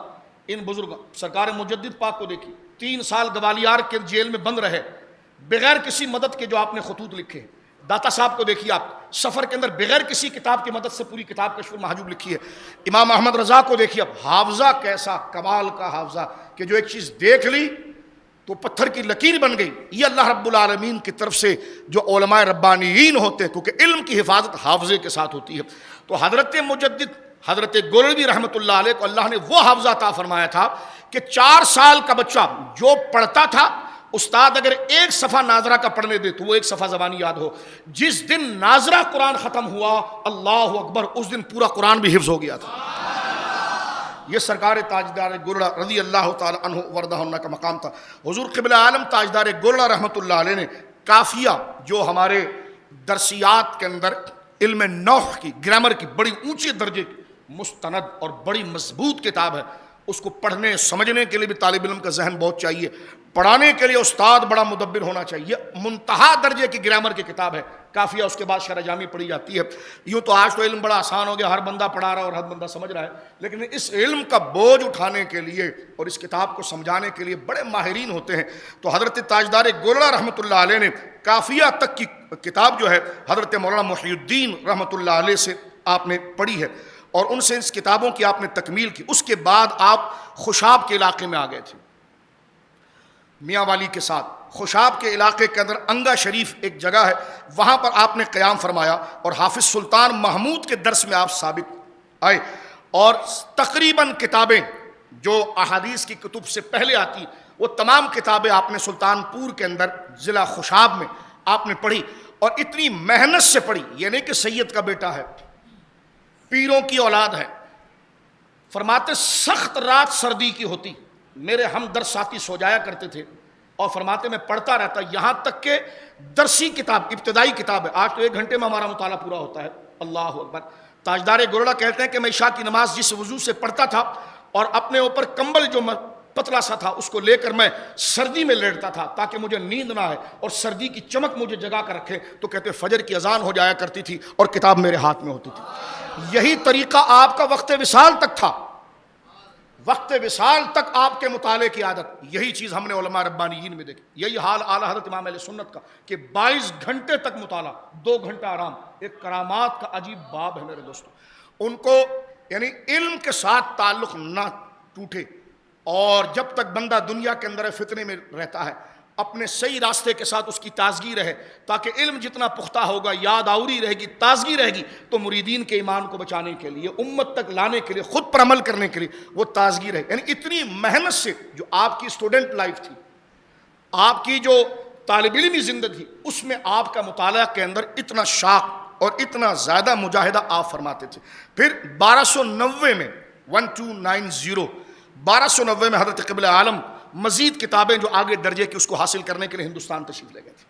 ان بزرگ سرکار مجدد پاک کو دیکھیے، 3 سال گوالیار کے جیل میں بند رہے بغیر کسی مدد کے، جو آپ نے خطوط لکھے ہیں۔ داتا صاحب کو دیکھیے آپ، سفر کے اندر بغیر کسی کتاب کی مدد سے پوری کتاب کشف المحجوب لکھی ہے۔ امام احمد رضا کو دیکھیے اب، حافظہ کیسا کمال کا حافظہ کہ جو ایک چیز دیکھ لی تو پتھر کی لکیر بن گئی۔ یہ اللہ رب العالمین کی طرف سے جو علماء ربانیین ہوتے ہیں، کیونکہ علم کی حفاظت حافظے کے ساتھ ہوتی ہے، تو حضرت مجدد حضرت گولڑوی رحمۃ اللہ علیہ کو اللہ نے وہ حافظہ عطا فرمایا تھا کہ 4 سال کا بچہ جو پڑھتا تھا، استاد اگر 1 صفحہ ناظرہ کا پڑھنے دے تو وہ 1 صفحہ زبانی یاد ہو۔ جس دن ناظرہ قرآن ختم ہوا، اللہ اکبر، اس دن پورا قرآن بھی حفظ ہو گیا تھا۔ یہ سرکار تاجدار گولڑا رضی اللہ تعالی عنہ وردہ عنہ کا مقام تھا۔ حضور قبلہ عالم تاجدار گولڑا رحمۃ اللہ علیہ نے کافیہ، جو ہمارے درسیات کے اندر علم نحو کی، گرامر کی بڑی اونچے درجے کی مستند اور بڑی مضبوط کتاب ہے، اس کو پڑھنے سمجھنے کے لیے بھی طالب علم کا ذہن بہت چاہیے، پڑھانے کے لیے استاد بڑا مدبر ہونا چاہیے۔ منتہا درجے کی گرامر کی کتاب ہے کافیہ، اس کے بعد شرح جامی پڑھی جاتی ہے۔ یوں تو آج تو علم بڑا آسان ہو گیا، ہر بندہ پڑھا رہا ہے اور ہر بندہ سمجھ رہا ہے، لیکن اس علم کا بوجھ اٹھانے کے لیے اور اس کتاب کو سمجھانے کے لیے بڑے ماہرین ہوتے ہیں۔ تو حضرت تاجدار گولڑا رحمۃ اللہ علیہ نے کافیہ تک کی کتاب جو ہے حضرت مولانا محی الدین رحمۃ اللہ علیہ سے آپ نے پڑھی ہے، اور ان سے اس کتابوں کی آپ نے تکمیل کی۔ اس کے بعد آپ خوشاب کے علاقے میں آ گئے تھے میاں والی کے ساتھ۔ خوشاب کے علاقے کے اندر انگا شریف ایک جگہ ہے، وہاں پر آپ نے قیام فرمایا، اور حافظ سلطان محمود کے درس میں آپ ثابت آئے، اور تقریباً کتابیں جو احادیث کی کتب سے پہلے آتی وہ تمام کتابیں آپ نے سلطان پور کے اندر ضلع خوشاب میں آپ نے پڑھی، اور اتنی محنت سے پڑھی، یہ نہیں کہ سید کا بیٹا ہے، پیروں کی اولاد ہے۔ فرماتے سخت رات سردی کی ہوتی، میرے ہم درس ساتھی سو جایا کرتے تھے، اور فرماتے میں پڑھتا رہتا، یہاں تک کہ درسی کتاب، ابتدائی کتاب ہے، آج تو 1 گھنٹے میں ہمارا مطالعہ پورا ہوتا ہے، اللہ اکبر۔ تاجدار گولڑا کہتے ہیں کہ میں عشاء کی نماز جس وضو سے پڑھتا تھا، اور اپنے اوپر کمبل جو پتلا سا تھا اس کو لے کر میں سردی میں لیٹتا تھا تاکہ مجھے نیند نہ آئے اور سردی کی چمک مجھے جگا کر رکھے، تو کہتے فجر کی اذان ہو جایا کرتی تھی اور کتاب میرے ہاتھ میں ہوتی تھی۔ یہی طریقہ آپ کا وقت وصال تک تھا، وقت وصال تک آپ کے مطالعے کی عادت، یہی چیز ہم نے علماء ربانیین میں دیکھی۔ یہی حال اعلیٰ حضرت امام اہل سنت کا کہ 22 گھنٹے تک مطالعہ، 2 گھنٹہ آرام، ایک کرامات کا عجیب باب ہے میرے دوستوں۔ ان کو یعنی علم کے ساتھ تعلق نہ ٹوٹے، اور جب تک بندہ دنیا کے اندر فتنے میں رہتا ہے اپنے صحیح راستے کے ساتھ اس کی تازگی رہے، تاکہ علم جتنا پختہ ہوگا، یاد آوری رہے گی، تازگی رہے گی، تو مریدین کے ایمان کو بچانے کے لیے، امت تک لانے کے لیے، خود پر عمل کرنے کے لیے وہ تازگی رہے۔ یعنی اتنی محنت سے جو آپ کی اسٹوڈنٹ لائف تھی، آپ کی جو طالب علمی زندگی، اس میں آپ کا مطالعہ کے اندر اتنا شاق اور اتنا زیادہ مجاہدہ آپ فرماتے تھے۔ پھر 1290 میں 1290 میں حضرت قبلہ عالم مزید کتابیں جو آگے درجے کی اس کو حاصل کرنے کے لیے ہندوستان تشریف لے گئے تھے،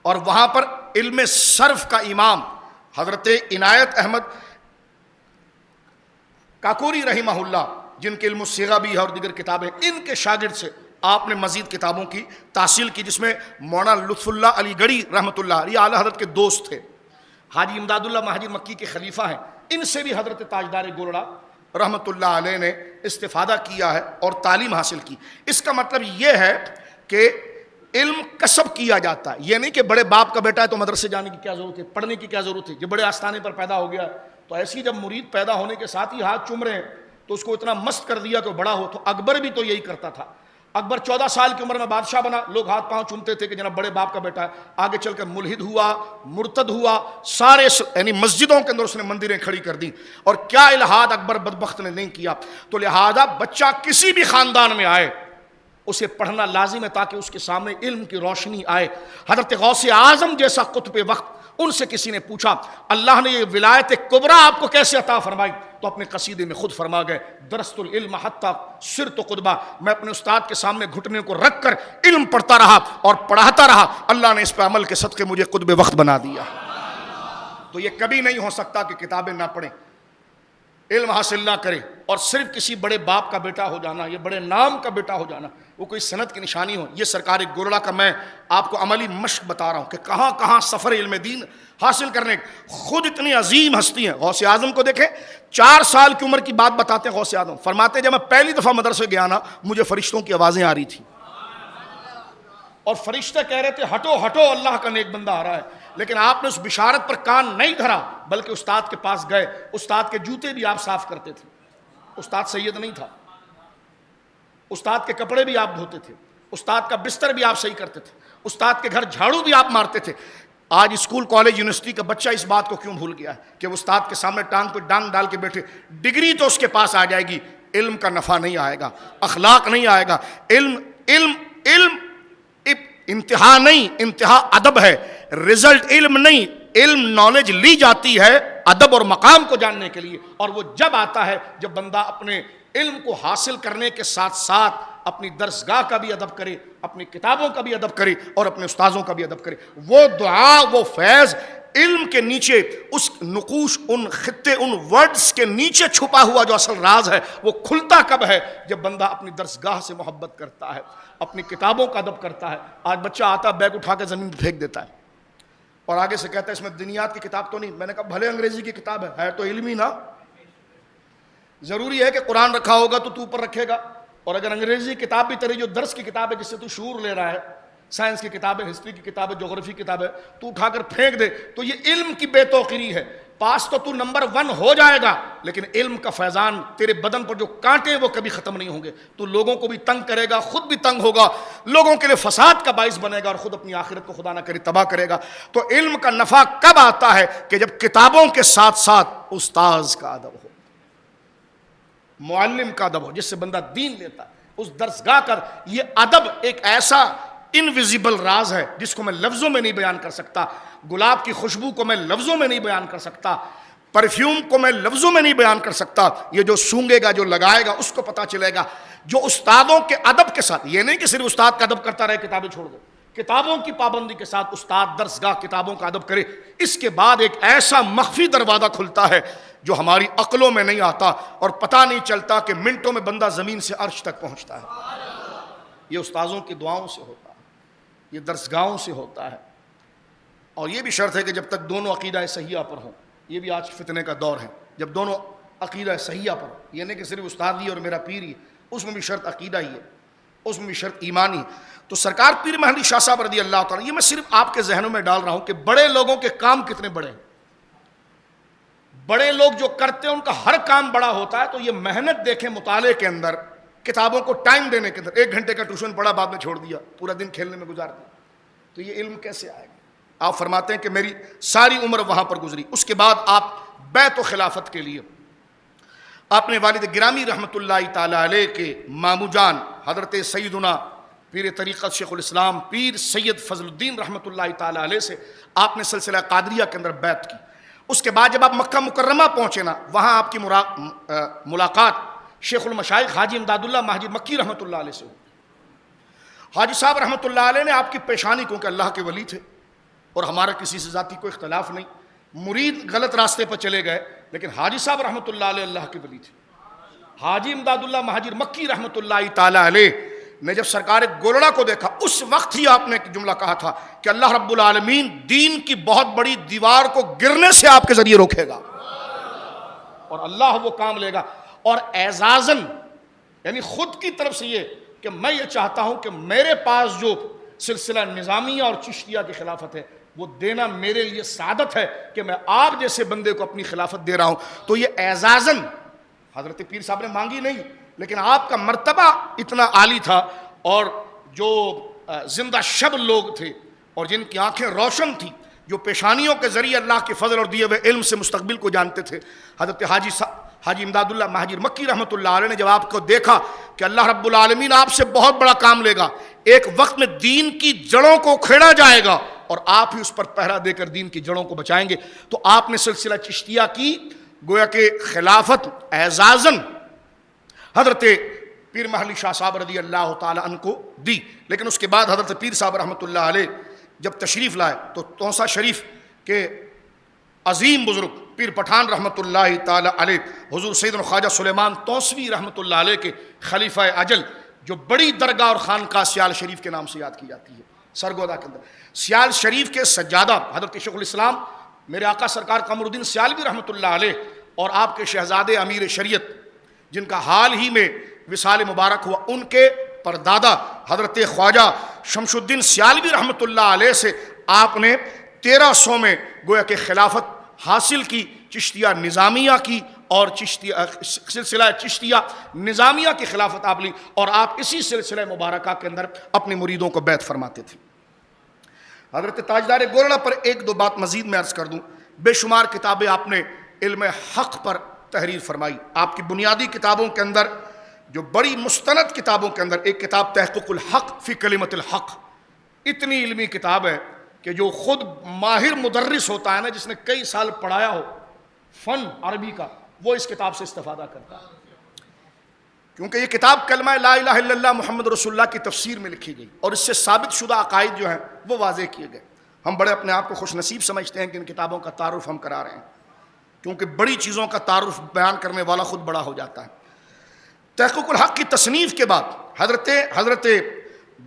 اور وہاں پر علم صرف کا امام حضرت عنایت احمد کاکوری رحمہ اللہ جن کے علم الصیغہ بھی ہے اور دیگر کتابیں، ان کے شاگرد سے آپ نے مزید کتابوں کی تحصیل کی، جس میں مولانا لطف اللہ علی گڑھی رحمۃ اللہ، یہ اعلیٰ حضرت کے دوست تھے، حاجی امداد اللہ مہاجر مکی کے خلیفہ ہیں، ان سے بھی حضرت تاجدار گولڑا رحمۃ اللہ علیہ نے استفادہ کیا ہے اور تعلیم حاصل کی۔ اس کا مطلب یہ ہے کہ علم کسب کیا جاتا ہے، یہ نہیں کہ بڑے باپ کا بیٹا ہے تو مدرسے جانے کی کیا ضرورت ہے، پڑھنے کی کیا ضرورت ہے، جب بڑے آستانے پر پیدا ہو گیا تو ایسی جب مرید پیدا ہونے کے ساتھ ہی ہاتھ چوم رہے ہیں تو اس کو اتنا مست کر دیا کہ بڑا ہو۔ تو اکبر بھی تو یہی کرتا تھا، اکبر 14 سال کی عمر میں بادشاہ بنا، لوگ ہاتھ پاؤں چومتے تھے کہ جناب بڑے باپ کا بیٹا ہے، آگے چل کر ملحد ہوا، مرتد ہوا، سارے یعنی مسجدوں کے اندر اس نے مندریں کھڑی کر دی، اور کیا الہاد اکبر بدبخت نے نہیں کیا۔ تو لہذا بچہ کسی بھی خاندان میں آئے اسے پڑھنا لازم ہے تاکہ اس کے سامنے علم کی روشنی آئے۔ حضرت غوث اعظم جیسا قطب وقت، ان سے کسی نے پوچھا اللہ نے یہ ولایت کبریٰ آپ کو کیسے عطا فرمائی، تو اپنے قصیدے میں خود فرما گئے درست العلم حتی صرت قطبہ، میں اپنے استاد کے سامنے گھٹنے کو رکھ کر علم پڑھتا رہا اور پڑھاتا رہا، اللہ نے اس پہ عمل کے صدقے مجھے قطب وقت بنا دیا۔ تو یہ کبھی نہیں ہو سکتا کہ کتابیں نہ پڑھیں، علم حاصل نہ کرے اور صرف کسی بڑے باپ کا بیٹا ہو جانا یا بڑے نام کا بیٹا ہو جانا وہ کوئی سند کی نشانی ہو۔ یہ سرکار گولڑا کا میں آپ کو عملی مشق بتا رہا ہوں کہ کہاں کہاں سفر علم دین حاصل کرنے، خود اتنی عظیم ہستی ہیں۔ غوث اعظم کو دیکھیں، 4 سال کی عمر کی بات بتاتے ہیں غوث اعظم، فرماتے ہیں جب میں پہلی دفعہ مدرسے گیا نا مجھے فرشتوں کی آوازیں آ رہی تھیں اور فرشتے کہہ رہے تھے ہٹو ہٹو اللہ کا نیک بندہ آ رہا ہے، لیکن آپ نے اس بشارت پر کان نہیں دھرا بلکہ استاد کے پاس گئے، استاد کے جوتے بھی آپ صاف کرتے تھے، استاد سید نہیں تھا، استاد کے کپڑے بھی آپ دھوتے تھے، استاد کا بستر بھی آپ صحیح کرتے تھے، استاد کے گھر جھاڑو بھی آپ مارتے تھے۔ آج اسکول کالج یونیورسٹی کا بچہ اس بات کو کیوں بھول گیا ہے کہ وہ استاد کے سامنے ٹانگ پہ ڈانگ ڈال کے بیٹھے، ڈگری تو اس کے پاس آ جائے گی، علم کا نفع نہیں آئے گا، اخلاق نہیں آئے گا۔ علم علم علم انتہا نہیں، انتہا ادب ہے، رزلٹ علم نہیں، علم نالج لی جاتی ہے ادب اور مقام کو جاننے کے لیے، اور وہ جب آتا ہے جب بندہ اپنے علم کو حاصل کرنے کے ساتھ ساتھ اپنی درسگاہ کا بھی ادب کرے، اپنی کتابوں کا بھی ادب کرے اور اپنے استاذوں کا بھی ادب کرے۔ وہ دعا، وہ فیض علم کے نیچے، اس نقوش، ان خطے، ان ورڈز کے نیچے چھپا ہوا جو اصل راز ہے وہ کھلتا کب ہے؟ جب بندہ اپنی درسگاہ سے محبت کرتا ہے، اپنی کتابوں کا ادب کرتا ہے۔ آج بچہ آتا بیگ اٹھا کے زمین پہ پھینک دیتا ہے اور آگے سے کہتا ہے اس میں دنیات کی کتاب تو نہیں۔ میں نے کہا بھلے انگریزی کی کتاب ہے تو علمی نا، ضروری ہے کہ قرآن رکھا ہوگا تو اوپر رکھے گا، اور اگر انگریزی کتاب بھی تیری جو درس کی کتاب ہے جس سے تو شعور لے رہا ہے، سائنس کی کتاب ہے، ہسٹری کی کتاب ہے، جغرافی کی کتاب ہے، تو اٹھا کر پھینک دے تو یہ علم کی بے توقیری ہے۔ پاس تو نمبر 1 ہو جائے گا لیکن علم کا فیضان تیرے بدن پر جو کانٹے وہ کبھی ختم نہیں ہوں گے، تو لوگوں کو بھی تنگ کرے گا، خود بھی تنگ ہوگا، لوگوں کے لیے فساد کا باعث بنے گا اور خود اپنی آخرت کو خدا نہ کرے تباہ کرے گا۔ تو علم کا نفع کب آتا ہے؟ کہ جب کتابوں کے ساتھ ساتھ استاذ کا ادب ہو، معلم کا ادب ہو، جس سے بندہ دین لیتا ہے، اس درسگاہ کا۔ یہ ادب ایک ایسا انویزیبل راز ہے جس کو میں لفظوں میں نہیں بیان کر سکتا۔ گلاب کی خوشبو کو میں لفظوں میں نہیں بیان کر سکتا، پرفیوم کو میں لفظوں میں نہیں بیان کر سکتا۔ یہ جو سونگے گا، جو لگائے گا، اس کو پتا چلے گا۔ جو استادوں کے ادب کے ساتھ، یہ نہیں کہ صرف استاد کا ادب کرتا رہے کتابیں چھوڑ دے، کتابوں کی پابندی کے ساتھ استاد درسگاہ کتابوں کا ادب کرے، اس کے بعد ایک ایسا مخفی دروازہ کھلتا ہے جو ہماری عقلوں میں نہیں آتا اور پتہ نہیں چلتا کہ منٹوں میں بندہ زمین سے عرش تک پہنچتا ہے۔ یہ استاذوں کی دعاؤں سے ہوتا ہے، یہ درسگاہوں سے ہوتا ہے، اور یہ بھی شرط ہے کہ جب تک دونوں عقیدہ صحیحہ پر ہوں۔ یہ بھی آج فتنے کا دور ہے، جب دونوں عقیدہ صحیحہ پر ہوں، یہ نہیں کہ صرف استاد ہی اور میرا پیر ہی، اس میں بھی شرط عقیدہ ہی ہے، اس میں بھی شرط ایمانی۔ تو سرکار پیر مہدی شاہ صاحب رضی اللہ تعالیٰ، یہ میں صرف آپ کے ذہنوں میں ڈال رہا ہوں کہ بڑے لوگوں کے کام کتنے بڑے ہیں۔ بڑے لوگ جو کرتے ہیں ان کا ہر کام بڑا ہوتا ہے، تو یہ محنت دیکھیں مطالعے کے اندر، کتابوں کو ٹائم دینے کے اندر، 1 گھنٹے کا ٹیوشن پڑھا بعد میں چھوڑ دیا، پورا دن کھیلنے میں گزار دیا، تو یہ علم کیسے آئے گا؟ آپ فرماتے ہیں کہ میری ساری عمر وہاں پر گزری۔ اس کے بعد آپ بیعت و خلافت کے لیے اپنے والد گرامی رحمۃ اللہ تعالی علیہ کے مامو جان حضرت سیدنا پیر طریقت شیخ الاسلام پیر سید فضل الدین رحمۃ اللہ تعالی علیہ سے آپ نے سلسلہ قادریہ کے اندر بیعت کی۔ اس کے بعد جب آپ مکہ مکرمہ پہنچے نا، وہاں آپ کی ملاقات شیخ المشائخ حاجی امداد اللہ مہاجر مکی رحمۃ اللہ علیہ سے ہوئی۔ حاجی صاحب رحمۃ اللہ علیہ نے آپ کی پیشانی کو کہ اللہ کے ولی تھے اور ہمارا کسی سے ذاتی کوئی اختلاف نہیں، مرید غلط راستے پر چلے گئے لیکن حاجی صاحب رحمۃ اللہ علیہ اللہ کے ولی تھے، حاجی امداد اللہ مہاجر مکی رحمۃ اللہ تعالی علیہ نے جب سرکار گولڑا کو دیکھا، اس وقت ہی آپ نے ایک جملہ کہا تھا کہ اللہ رب العالمین دین کی بہت بڑی دیوار کو گرنے سے آپ کے ذریعے روکے گا اور اللہ وہ کام لے گا. اور اعزازاً یعنی خود کی طرف سے یہ کہ میں یہ چاہتا ہوں کہ میرے پاس جو سلسلہ نظامیہ اور چشتیہ کی خلافت ہے وہ دینا میرے لیے سعادت ہے کہ میں آپ جیسے بندے کو اپنی خلافت دے رہا ہوں. تو یہ اعزازاً حضرت پیر صاحب نے مانگی نہیں، لیکن آپ کا مرتبہ اتنا عالی تھا، اور جو زندہ شب لوگ تھے اور جن کی آنکھیں روشن تھیں، جو پیشانیوں کے ذریعے اللہ کے فضل اور دیے ہوئے علم سے مستقبل کو جانتے تھے، حضرت حاجی امداد اللہ مہاجر مکی رحمۃ اللہ علیہ نے جب آپ کو دیکھا کہ اللہ رب العالمین آپ سے بہت بڑا کام لے گا، ایک وقت میں دین کی جڑوں کو کھیڑا جائے گا اور آپ ہی اس پر پہرا دے کر دین کی جڑوں کو بچائیں گے، تو آپ نے سلسلہ چشتیہ کی گویا کہ خلافت اعزازاً حضرت پیر محلی شاہ صاحب رضی اللہ تعالی عنہ کو دی. لیکن اس کے بعد حضرت پیر صاحب رحمۃ اللہ علیہ جب تشریف لائے تو توسا شریف کے عظیم بزرگ پیر پٹھان رحمۃ اللہ تعالی علیہ حضور سیدنا خواجہ سلیمان توسوی رحمۃ اللہ علیہ کے خلیفہ اجل، جو بڑی درگاہ اور خانقاہ سیال شریف کے نام سے یاد کی جاتی ہے سرگودا کے اندر، سیال شریف کے سجادہ حضرت شیخ الاسلام میرے آقا سرکار قمر الدین سیالوی رحمۃ اللہ علیہ اور آپ کے شہزادے امیر شریعت جن کا حال ہی میں وصال مبارک ہوا، ان کے پردادا حضرت خواجہ شمس الدین سیالوی رحمۃ اللہ علیہ سے آپ نے 1300 میں گویا کہ خلافت حاصل کی، چشتیہ نظامیہ کی، اور سلسلہ چشتیہ نظامیہ کی خلافت آپ لی، اور آپ اسی سلسلہ مبارکہ کے اندر اپنے مریدوں کو بیعت فرماتے تھے. حضرت تاجدار گولڑا پر ایک دو بات مزید میں عرض کر دوں. بے شمار کتابیں آپ نے علم حق پر تحریر فرمائی. آپ کی بنیادی کتابوں کے اندر، جو بڑی مستند کتابوں کے اندر، ایک کتاب تحقیق الحق فی کلمت الحق، اتنی علمی کتاب ہے کہ جو خود ماہر مدرس ہوتا ہے نا، جس نے کئی سال پڑھایا ہو فن عربی کا، وہ اس کتاب سے استفادہ کرتا ہے، کیونکہ یہ کتاب کلمہ لا الہ الا اللہ محمد رسول اللہ کی تفسیر میں لکھی گئی اور اس سے ثابت شدہ عقائد جو ہیں وہ واضح کیے گئے. ہم بڑے اپنے آپ کو خوش نصیب سمجھتے ہیں کہ ان کتابوں کا تعارف ہم کرا رہے ہیں، کیونکہ بڑی چیزوں کا تعارف بیان کرنے والا خود بڑا ہو جاتا ہے. تحقیق الحق کی تصنیف کے بعد حضرت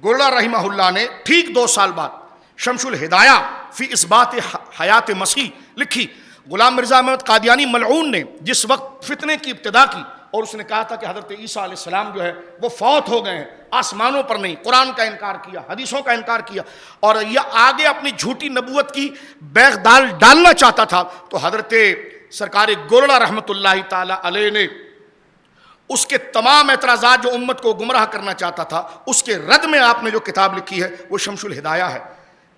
گولڑا رحمہ اللہ نے ٹھیک 2 سال بعد شمس الہدایہ فی اثبات حیات مسیح لکھی. غلام مرزا احمد قادیانی ملعون نے جس وقت فتنے کی ابتدا کی اور اس نے کہا تھا کہ حضرت عیسیٰ علیہ السلام جو ہے وہ فوت ہو گئے ہیں، آسمانوں پر نہیں، قرآن کا انکار کیا، حدیثوں کا انکار کیا، اور یہ آگے اپنی جھوٹی نبوت کی بیغ ڈالنا چاہتا تھا، تو حضرت سرکار گولڑا رحمۃ اللہ تعالی علیہ نے اس کے تمام اعتراضات جو امت کو گمراہ کرنا چاہتا تھا، اس کے رد میں آپ نے جو کتاب لکھی ہے وہ شمس الہدایہ ہے.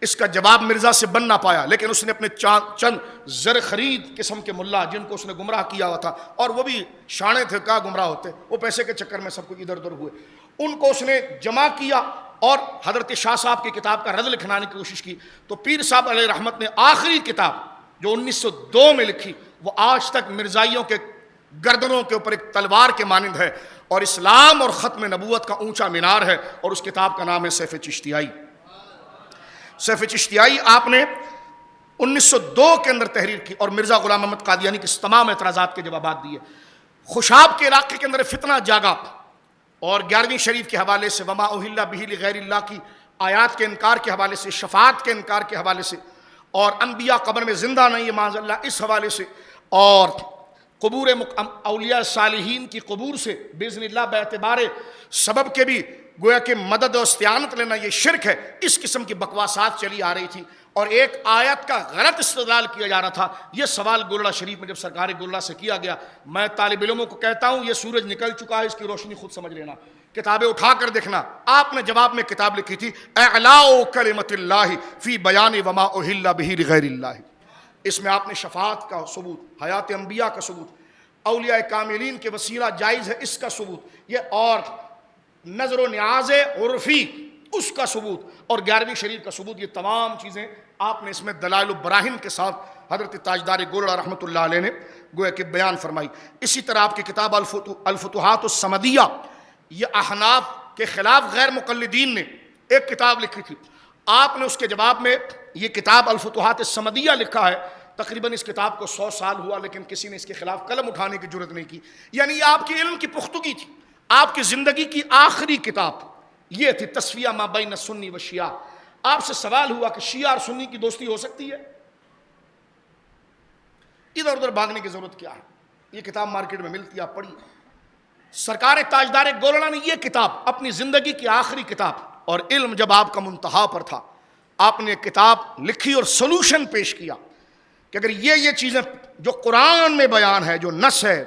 اس کا جواب مرزا سے بن نہ پایا، لیکن اس نے اپنے چند زر خرید قسم کے ملا جن کو اس نے گمراہ کیا ہوا تھا، اور وہ بھی شانے تھے، کہاں گمراہ ہوتے، وہ پیسے کے چکر میں سب کچھ ادھر ادھر ہوئے، ان کو اس نے جمع کیا اور حضرت شاہ صاحب کی کتاب کا رد لکھوانے کی کوشش کی. تو پیر صاحب علیہ رحمت نے آخری کتاب جو 1902 میں لکھی، وہ آج تک مرزائیوں کے گردنوں کے اوپر ایک تلوار کے مانند ہے، اور اسلام اور ختم نبوت کا اونچا مینار ہے، اور اس کتاب کا نام ہے سیف چشتیائی. سیف چشتیائی آپ نے 1902 کے اندر تحریر کی اور مرزا غلام احمد قادیانی کے تمام اعتراضات کے جوابات دیے. خوشاب کے علاقے کے اندر فتنہ جاگا اور 11ویں شریف کے حوالے سے وما اہل بہ لغیر اللہ کی آیات کے انکار کے حوالے سے، شفاعت کے انکار کے حوالے سے، اور انبیاء قبر میں زندہ نہیں ہے معاذ اللہ اس حوالے سے، اور قبور اولیاء صالحین کی قبور سے باذن اللہ باعتبار سبب کے بھی گویا کہ مدد و استعانت لینا یہ شرک ہے، اس قسم کی بکواسات چلی آ رہی تھی، اور ایک آیت کا غلط استدلال کیا جا رہا تھا. یہ سوال گولڑا شریف میں جب سرکار گولڑا سے کیا گیا، میں طالب علموں کو کہتا ہوں یہ سورج نکل چکا ہے، اس کی روشنی خود سمجھ لینا، کتابیں اٹھا کر دیکھنا. آپ نے جواب میں کتاب لکھی تھی اعلاء کلمت اللہ فی بیان وما اہل بہ لغیر اللہ. اس میں آپ نے شفاعت کا ثبوت، حیات انبیاء کا ثبوت، اولیاء کاملین کے وسیلہ جائز ہے اس کا ثبوت، یہ اور نظر و نیاز عرفی اس کا ثبوت، اور 11ویں شریف کا ثبوت، یہ تمام چیزیں آپ نے اس میں دلائل و براہین کے ساتھ حضرت تاجدار گولڑا رحمۃ اللہ علیہ نے گویا کہ بیان فرمائی. اسی طرح آپ کی کتاب الفتوحات الصمدیہ، یہ احناف کے خلاف غیر مقلدین نے ایک کتاب لکھی تھی، آپ نے اس کے جواب میں یہ کتاب الفتوحات الصمدیہ لکھا ہے تقریباً اس کتاب کو 100 سال ہوا لیکن کسی نے اس کے خلاف قلم اٹھانے کی جرت نہیں کی. یعنی یہ آپ کے علم کی پختگی تھی, آپ کی زندگی کی آخری کتاب یہ تھی تصفیہ ما بین سنی و شیعہ. آپ سے سوال ہوا کہ شیعہ اور سنی کی دوستی ہو سکتی ہے؟ ادھر ادھر بھاگنے کی ضرورت کیا ہے؟ یہ کتاب مارکیٹ میں ملتی ہے, آپ پڑھیے. سرکار تاجدار گولڑا نے یہ کتاب اپنی زندگی کی آخری کتاب, اور علم جب آپ کا منتہا پر تھا, آپ نے کتاب لکھی اور سلوشن پیش کیا کہ اگر یہ چیزیں جو قرآن میں بیان ہے, جو نص ہے,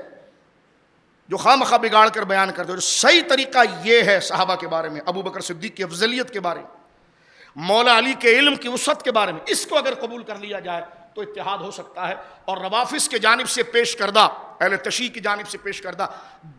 جو خواہ بگاڑ کر بیان کرتے ہو, جو صحیح طریقہ یہ ہے صحابہ کے بارے میں, ابو بکر صدیق کی افضلیت کے بارے میں, مولا علی کے علم کی وسعت کے بارے میں, اس کو اگر قبول کر لیا جائے تو اتحاد ہو سکتا ہے. اور روافظ کے جانب سے پیش کردہ, اہل تشیع کی جانب سے پیش کردہ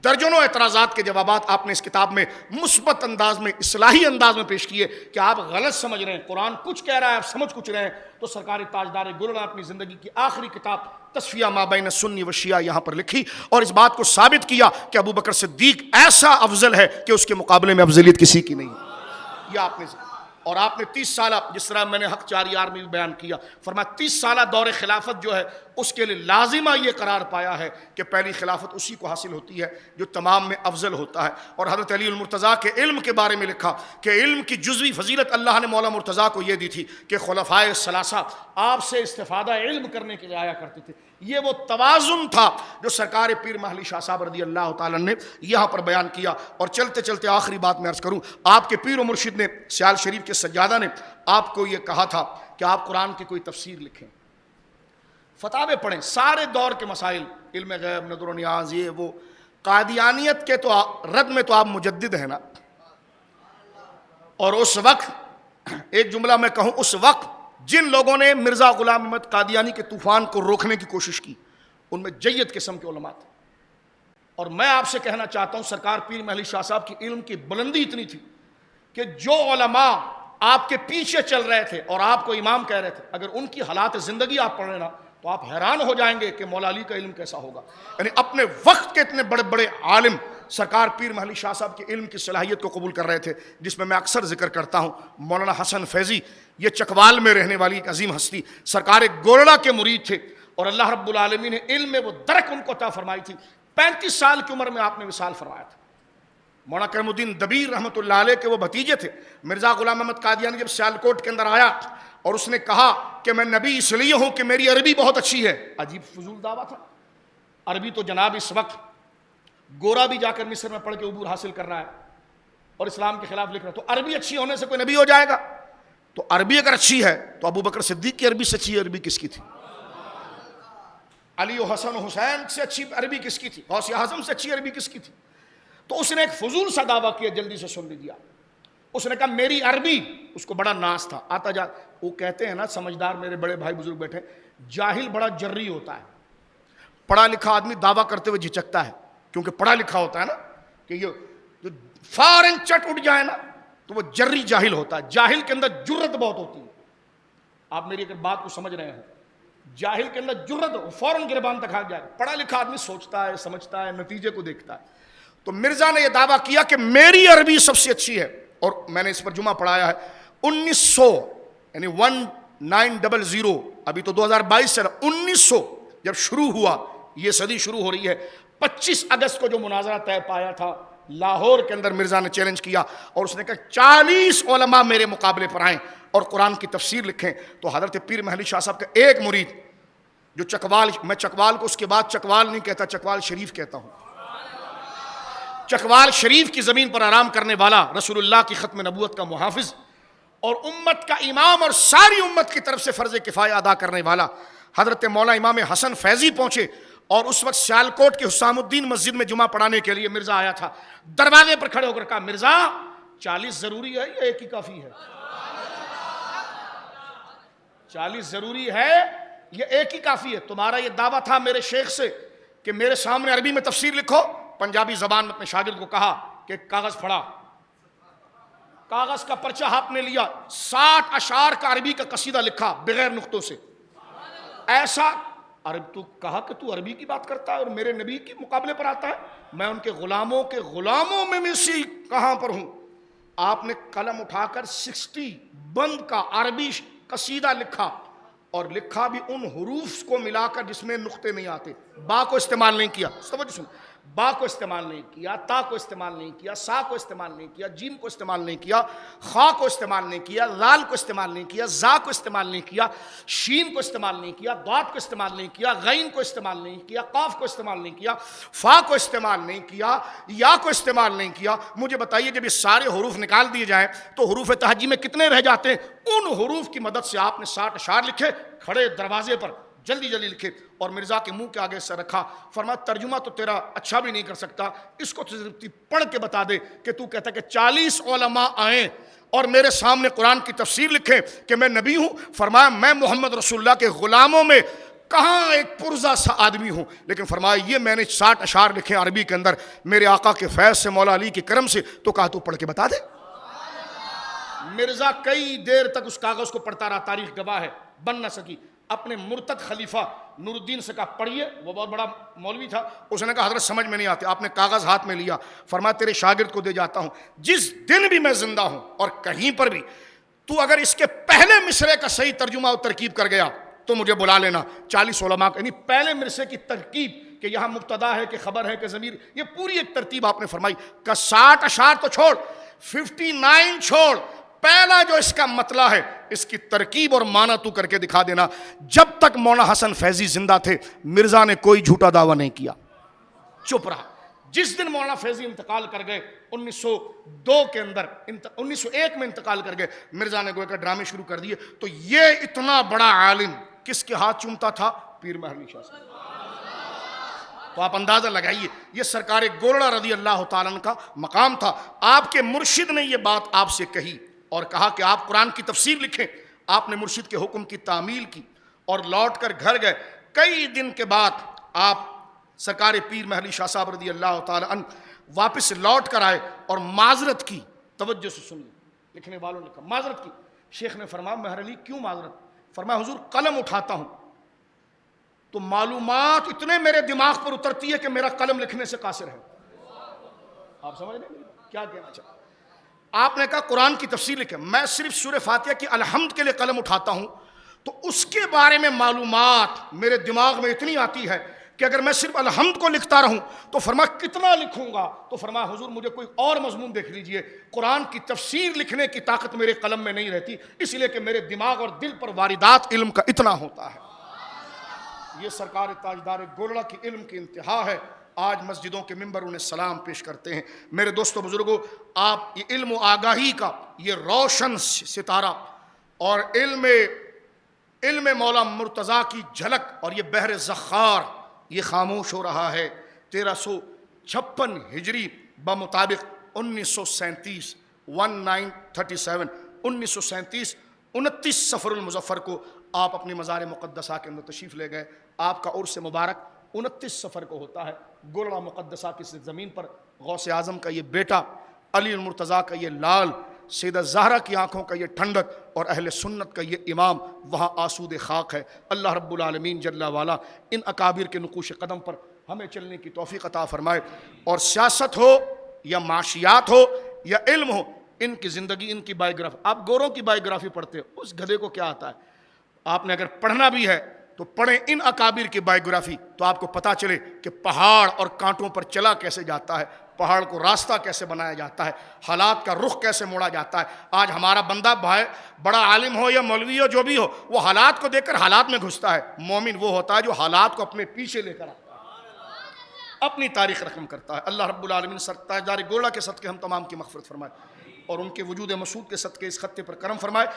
درجنوں اعتراضات کے جوابات آپ نے اس کتاب میں مثبت انداز میں, اصلاحی انداز میں پیش کیے کہ آپ غلط سمجھ رہے ہیں, قرآن کچھ کہہ رہا ہے, آپ سمجھ کچھ رہے ہیں. تو سرکار تاجدار گولڑا نے اپنی زندگی کی آخری کتاب تصفیہ ما بین سنی و شیعہ یہاں پر لکھی, اور اس بات کو ثابت کیا کہ ابو بکر صدیق ایسا افضل ہے کہ اس کے مقابلے میں افضلیت کسی کی نہیں. یہ آپ نے, اور آپ نے 30 سالہ, جس طرح میں نے حق 4 میں بھی بیان کیا, فرمایا 30 سالہ دور خلافت جو ہے اس کے لیے لازمہ یہ قرار پایا ہے کہ پہلی خلافت اسی کو حاصل ہوتی ہے جو تمام میں افضل ہوتا ہے. اور حضرت علی المرتضیٰ کے علم کے بارے میں لکھا کہ علم کی جزوی فضیلت اللہ نے مولا مرتضیٰ کو یہ دی تھی کہ خلفائے ثلاثہ آپ سے استفادہ علم کرنے کے لیے آیا کرتے تھے. یہ وہ توازن تھا جو سرکار پیر محلی شاہ صاحب رضی اللہ تعالیٰ نے یہاں پر بیان کیا. اور چلتے چلتے آخری بات میں عرض کروں, آپ کے پیر و مرشد نے, سیال شریف کے سجادہ نے آپ کو یہ کہا تھا کہ آپ قرآن کی کوئی تفسیر لکھیں, فتاوے پڑھیں, سارے دور کے مسائل, علم غیب, نظر و نیاز, یہ وہ. قادیانیت کے تو رد میں تو آپ مجدد ہیں نا, اور اس وقت ایک جملہ میں کہوں, اس وقت جن لوگوں نے مرزا غلام احمد قادیانی کے طوفان کو روکنے کی کوشش کی ان میں جید قسم کے علماء تھے. اور میں آپ سے کہنا چاہتا ہوں, سرکار پیر محلی شاہ صاحب کی علم کی بلندی اتنی تھی کہ جو علماء آپ کے پیچھے چل رہے تھے اور آپ کو امام کہہ رہے تھے, اگر ان کی حالات زندگی آپ پڑھ رہے نا تو آپ حیران ہو جائیں گے کہ مولا علی کا علم کیسا ہوگا. یعنی اپنے وقت کے اتنے بڑے بڑے عالم سرکار پیر محلی شاہ صاحب کے علم کی صلاحیت کو قبول کر رہے تھے, جس میں اکثر ذکر کرتا ہوں مولانا حسن فیضی. یہ چکوال میں رہنے والی ایک عظیم ہستی, سرکار گولڑا کے مرید تھے, اور اللہ رب العالمین نے علم میں وہ درک ان کو عطا فرمائی تھی. 35 سال کی عمر میں آپ نے وصال فرمایا تھا. مولانا کریم الدین دبیر رحمۃ اللہ علیہ کے وہ بھتیجے تھے. مرزا غلام احمد قادیانی جب سیالکوٹ کے اندر آیا اور اس نے کہا کہ میں نبی اس لیے ہوں کہ میری عربی بہت اچھی ہے, عجیب فضول دعویٰ تھا. عربی تو جناب اس وقت گورا بھی جا کر مصر میں پڑھ کے عبور حاصل کر رہا ہے اور اسلام کے خلاف لکھ رہا ہے, تو عربی اچھی ہونے سے کوئی نبی ہو جائے گا؟ تو عربی اگر اچھی ہے تو ابو بکر صدیق کی عربی سے اچھی عربی کس کی تھی؟ علی و حسن و حسین سے اچھی عربی کس کی تھی؟ غوث اعظم سے اچھی عربی کس کی تھی؟ تو اس نے ایک فضول سا دعویٰ کیا, جلدی سے سن لیجیے. اس نے کہا میری عربی, اس کو بڑا ناز تھا, آتا جا, وہ کہتے ہیں نا سمجھدار میرے بڑے بھائی بزرگ بیٹھے, جاہل بڑا جرری ہوتا ہے, پڑھا لکھا آدمی دعویٰ کرتے ہوئے جھجکتا ہے کیونکہ پڑھا لکھا ہوتا ہے نا, کہ یہ جو فارن چٹ اٹھ جائے نا تو وہ جرری جاہل ہوتا ہے. جاہل کے اندر جرت بہت ہوتی ہے, آپ میری اگر بات کو سمجھ رہے ہیں, جاہل کے اندر جرت فوراً گربان تک آ جائے. پڑھا لکھا آدمی سوچتا ہے, سمجھتا ہے, نتیجے کو دیکھتا ہے. تو مرزا نے یہ دعویٰ کیا کہ میری عربی سب سے اچھی ہے, اور میں نے اس پر جمعہ پڑھایا ہے. 1900 یعنی 1900, ابھی تو 2022 سے 1900 جب شروع ہوا, یہ صدی شروع ہو رہی ہے, 25 اگست کو جو مناظرہ طے پایا تھا لاہور کے اندر, مرزا نے چیلنج کیا اور اس نے کہا 40 علماء میرے مقابلے پر آئیں اور قرآن کی تفسیر لکھیں. تو حضرت پیر محلی شاہ صاحب کا ایک مرید جو چکوال, میں چکوال کو اس کے بعد چکوال نہیں کہتا, چکوال شریف کہتا ہوں, چکوال شریف کی زمین پر آرام کرنے والا, رسول اللہ کی ختم نبوت کا محافظ اور امت کا امام اور ساری امت کی طرف سے فرض کفایہ ادا کرنے والا حضرت مولانا امام حسن فیضی پہنچے. اور اس وقت سیالکوٹ کے حسام الدین مسجد میں جمعہ پڑھانے کے لیے مرزا آیا تھا. دروازے پر کھڑے ہو کر کہا, مرزا 40 ضروری ہے یا ایک ہی کافی ہے؟ 40 ضروری ہے یا ایک ہی کافی ہے؟ تمہارا یہ دعویٰ تھا میرے شیخ سے کہ میرے سامنے عربی میں تفسیر لکھو. پنجابی زبان میں اپنے شاگرد کو کہا کہ کاغذ پھڑا, کاغذ کا پرچہ ہاتھ میں لیا, 60 اشعار کا عربی کا قصیدہ لکھا بغیر نقطوں سے. ایسا عرب, تو کہا کہ تو عربی کی بات کرتا ہے اور میرے نبی کے مقابلے پر آتا ہے, میں ان کے غلاموں میں سے کہاں پر ہوں. آپ نے قلم اٹھا کر 60 بند کا عربی قصیدہ لکھا اور لکھا بھی ان حروف کو ملا کر جس میں نقطے نہیں آتے. با کو استعمال نہیں کیا, توجہ سن, با کو استعمال نہیں کیا, تا کو استعمال نہیں کیا, سا کو استعمال نہیں کیا, جیم کو استعمال نہیں کیا, خا کو استعمال نہیں کیا, لال کو استعمال نہیں کیا, زا کو استعمال نہیں کیا, شین کو استعمال نہیں کیا, ضاد کو استعمال نہیں کیا, غین کو استعمال نہیں کیا, قاف کو استعمال نہیں کیا, فا کو استعمال نہیں کیا, یا کو استعمال نہیں کیا. مجھے بتائیے جب یہ سارے حروف نکال دیے جائیں تو حروف تہجی میں کتنے رہ جاتے ہیں؟ ان حروف کی مدد سے آپ نے 60 اشعار لکھے, کھڑے دروازے پر جلدی جلدی لکھے اور مرزا کے منہ کے آگے سے رکھا. فرمایا ترجمہ تو تیرا اچھا بھی نہیں کر سکتا, اس کو پڑھ کے بتا دے کہ تو کہتا ہے کہ 40 علماء آئیں اور میرے سامنے قرآن کی تفسیر لکھیں کہ میں نبی ہوں. فرمایا میں محمد رسول اللہ کے غلاموں میں کہاں ایک پرزا سا آدمی ہوں, لیکن فرمایا یہ میں نے 60 اشعار لکھے عربی کے اندر میرے آقا کے فیض سے, مولا علی کے کرم سے. تو کہا تو پڑھ کے بتا دے. مرزا کئی دیر تک اس کاغذ کو پڑھتا رہا, تاریخ گواہ ہے, بن نہ سکی. اپنے مرتد خلیفہ نور الدین سے کہا پڑھیے, وہ بہت بڑا مولوی تھا. اس نے کہا حضرت سمجھ میں نہیں آتے. آپ نے کاغذ ہاتھ میں لیا, فرمایا تیرے شاگرد کو دے جاتا ہوں, جس دن بھی میں زندہ ہوں اور کہیں پر بھی تو اگر اس کے پہلے مصرے کا صحیح ترجمہ اور ترکیب کر گیا تو مجھے بلا لینا. 40 علماء یعنی پہلے مصرے کی ترکیب کہ یہاں مبتدا ہے کہ خبر ہے کہ ضمیر, یہ پوری ایک ترتیب آپ نے فرمائی. کہ 60 اشعار تو چھوڑ, 59 چھوڑ, پہلا جو اس کا مطلع ہے اس کی ترکیب اور معنی تو کر کے دکھا دینا. جب تک مولانا حسن فیضی زندہ تھے مرزا نے کوئی جھوٹا دعویٰ نہیں کیا, چپ رہا. جس دن مولانا فیضی انتقال کر گئے 1902 کے اندر, 1901 میں انتقال کر گئے, مرزا نے گویا کہ ڈرامے شروع کر دیے. تو یہ اتنا بڑا عالم کس کے ہاتھ چومتا تھا؟ پیر محلی شاہ صاحب. تو آپ اندازہ لگائیے یہ سرکار گولڑا رضی اللہ تعالیٰ عنہ کا مقام تھا. آپ کے مرشد نے یہ بات آپ سے کہی اور کہا کہ آپ قرآن کی تفسیر لکھیں. آپ نے مرشد کے حکم کی تعمیل کی اور لوٹ کر گھر گئے. کئی دن کے بعد آپ سرکار پیر محلی شاہ صاحب رضی اللہ تعالی عنہ واپس لوٹ کر آئے اور معذرت کی. توجہ سے سنیے, لکھنے والوں نے کہا معذرت کی. شیخ نے فرمایا مہر علی کیوں معذرت؟ فرمایا حضور قلم اٹھاتا ہوں تو معلومات اتنے میرے دماغ پر اترتی ہے کہ میرا قلم لکھنے سے قاصر ہے. آپ سمجھ رہے ہیں کیا کہنا چاہتا؟ آپ نے کہا قرآن کی تفسیر لکھیں. میں صرف سورہ فاتحہ کی الحمد کے لیے قلم اٹھاتا ہوں تو اس کے بارے میں معلومات میرے دماغ میں اتنی آتی ہے کہ اگر میں صرف الحمد کو لکھتا رہوں تو فرمایا کتنا لکھوں گا؟ تو فرمایا حضور مجھے کوئی اور مضمون دیکھ لیجئے. قرآن کی تفسیر لکھنے کی طاقت میرے قلم میں نہیں رہتی, اس لیے کہ میرے دماغ اور دل پر واردات علم کا اتنا ہوتا ہے. یہ سرکار تاجدار گولڑا کی علم کی انتہا ہے. آج مسجدوں کے ممبر انہیں سلام پیش کرتے ہیں. میرے دوستو بزرگوں, آپ یہ علم و آگاہی کا یہ روشن ستارہ اور علم مولا مرتضیٰ کی جھلک اور یہ بحر زخار یہ خاموش ہو رہا ہے. 1356 ہجری بمطابق 1937 1937 29 صفر المظفر کو آپ اپنی مزار مقدسہ کے اندر تشریف لے گئے. آپ کا عرس مبارک 29 صفر کو ہوتا ہے. گولڑا مقدسہ کی زمین پر غوث اعظم کا یہ بیٹا, علی المرتضیٰ کا یہ لال, سیدہ زہرا کی آنکھوں کا یہ ٹھنڈک اور اہل سنت کا یہ امام وہاں آسود خاک ہے. اللہ رب العالمین جل والا ان اکابر کے نقوش قدم پر ہمیں چلنے کی توفیق عطا فرمائے. اور سیاست ہو یا معاشیات ہو یا علم ہو, ان کی زندگی, ان کی بائیوگرافی. آپ گوروں کی بائیوگرافی پڑھتے ہو, اس گدھے کو کیا آتا ہے؟ آپ نے اگر پڑھنا بھی ہے تو پڑھیں ان اکابر کی بائیوگرافی, تو آپ کو پتا چلے کہ پہاڑ اور کانٹوں پر چلا کیسے جاتا ہے, پہاڑ کو راستہ کیسے بنایا جاتا ہے, حالات کا رخ کیسے موڑا جاتا ہے. آج ہمارا بندہ بھائی بڑا عالم ہو یا مولوی ہو جو بھی ہو, وہ حالات کو دیکھ کر حالات میں گھستا ہے. مومن وہ ہوتا ہے جو حالات کو اپنے پیچھے لے کر آتا ہے, اپنی تاریخ رقم کرتا ہے. اللہ رب العالمین تاجدار گولڑا کے صدقے ہم تمام کی مغفرت فرمائے اور ان کے وجود مسعود کے صدقے اس خطے پر کرم فرمائے.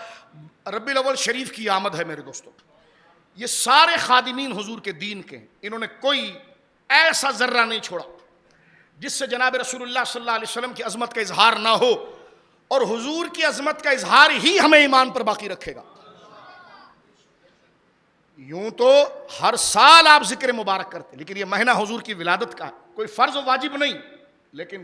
ربیع الاول شریف کی آمد ہے میرے دوستوں. یہ سارے خادمین حضور کے دین کے ہیں, انہوں نے کوئی ایسا ذرہ نہیں چھوڑا جس سے جناب رسول اللہ صلی اللہ علیہ وسلم کی عظمت کا اظہار نہ ہو, اور حضور کی عظمت کا اظہار ہی ہمیں ایمان پر باقی رکھے گا. یوں تو ہر سال آپ ذکر مبارک کرتے, لیکن یہ مہینہ حضور کی ولادت کا ہے, کوئی فرض و واجب نہیں, لیکن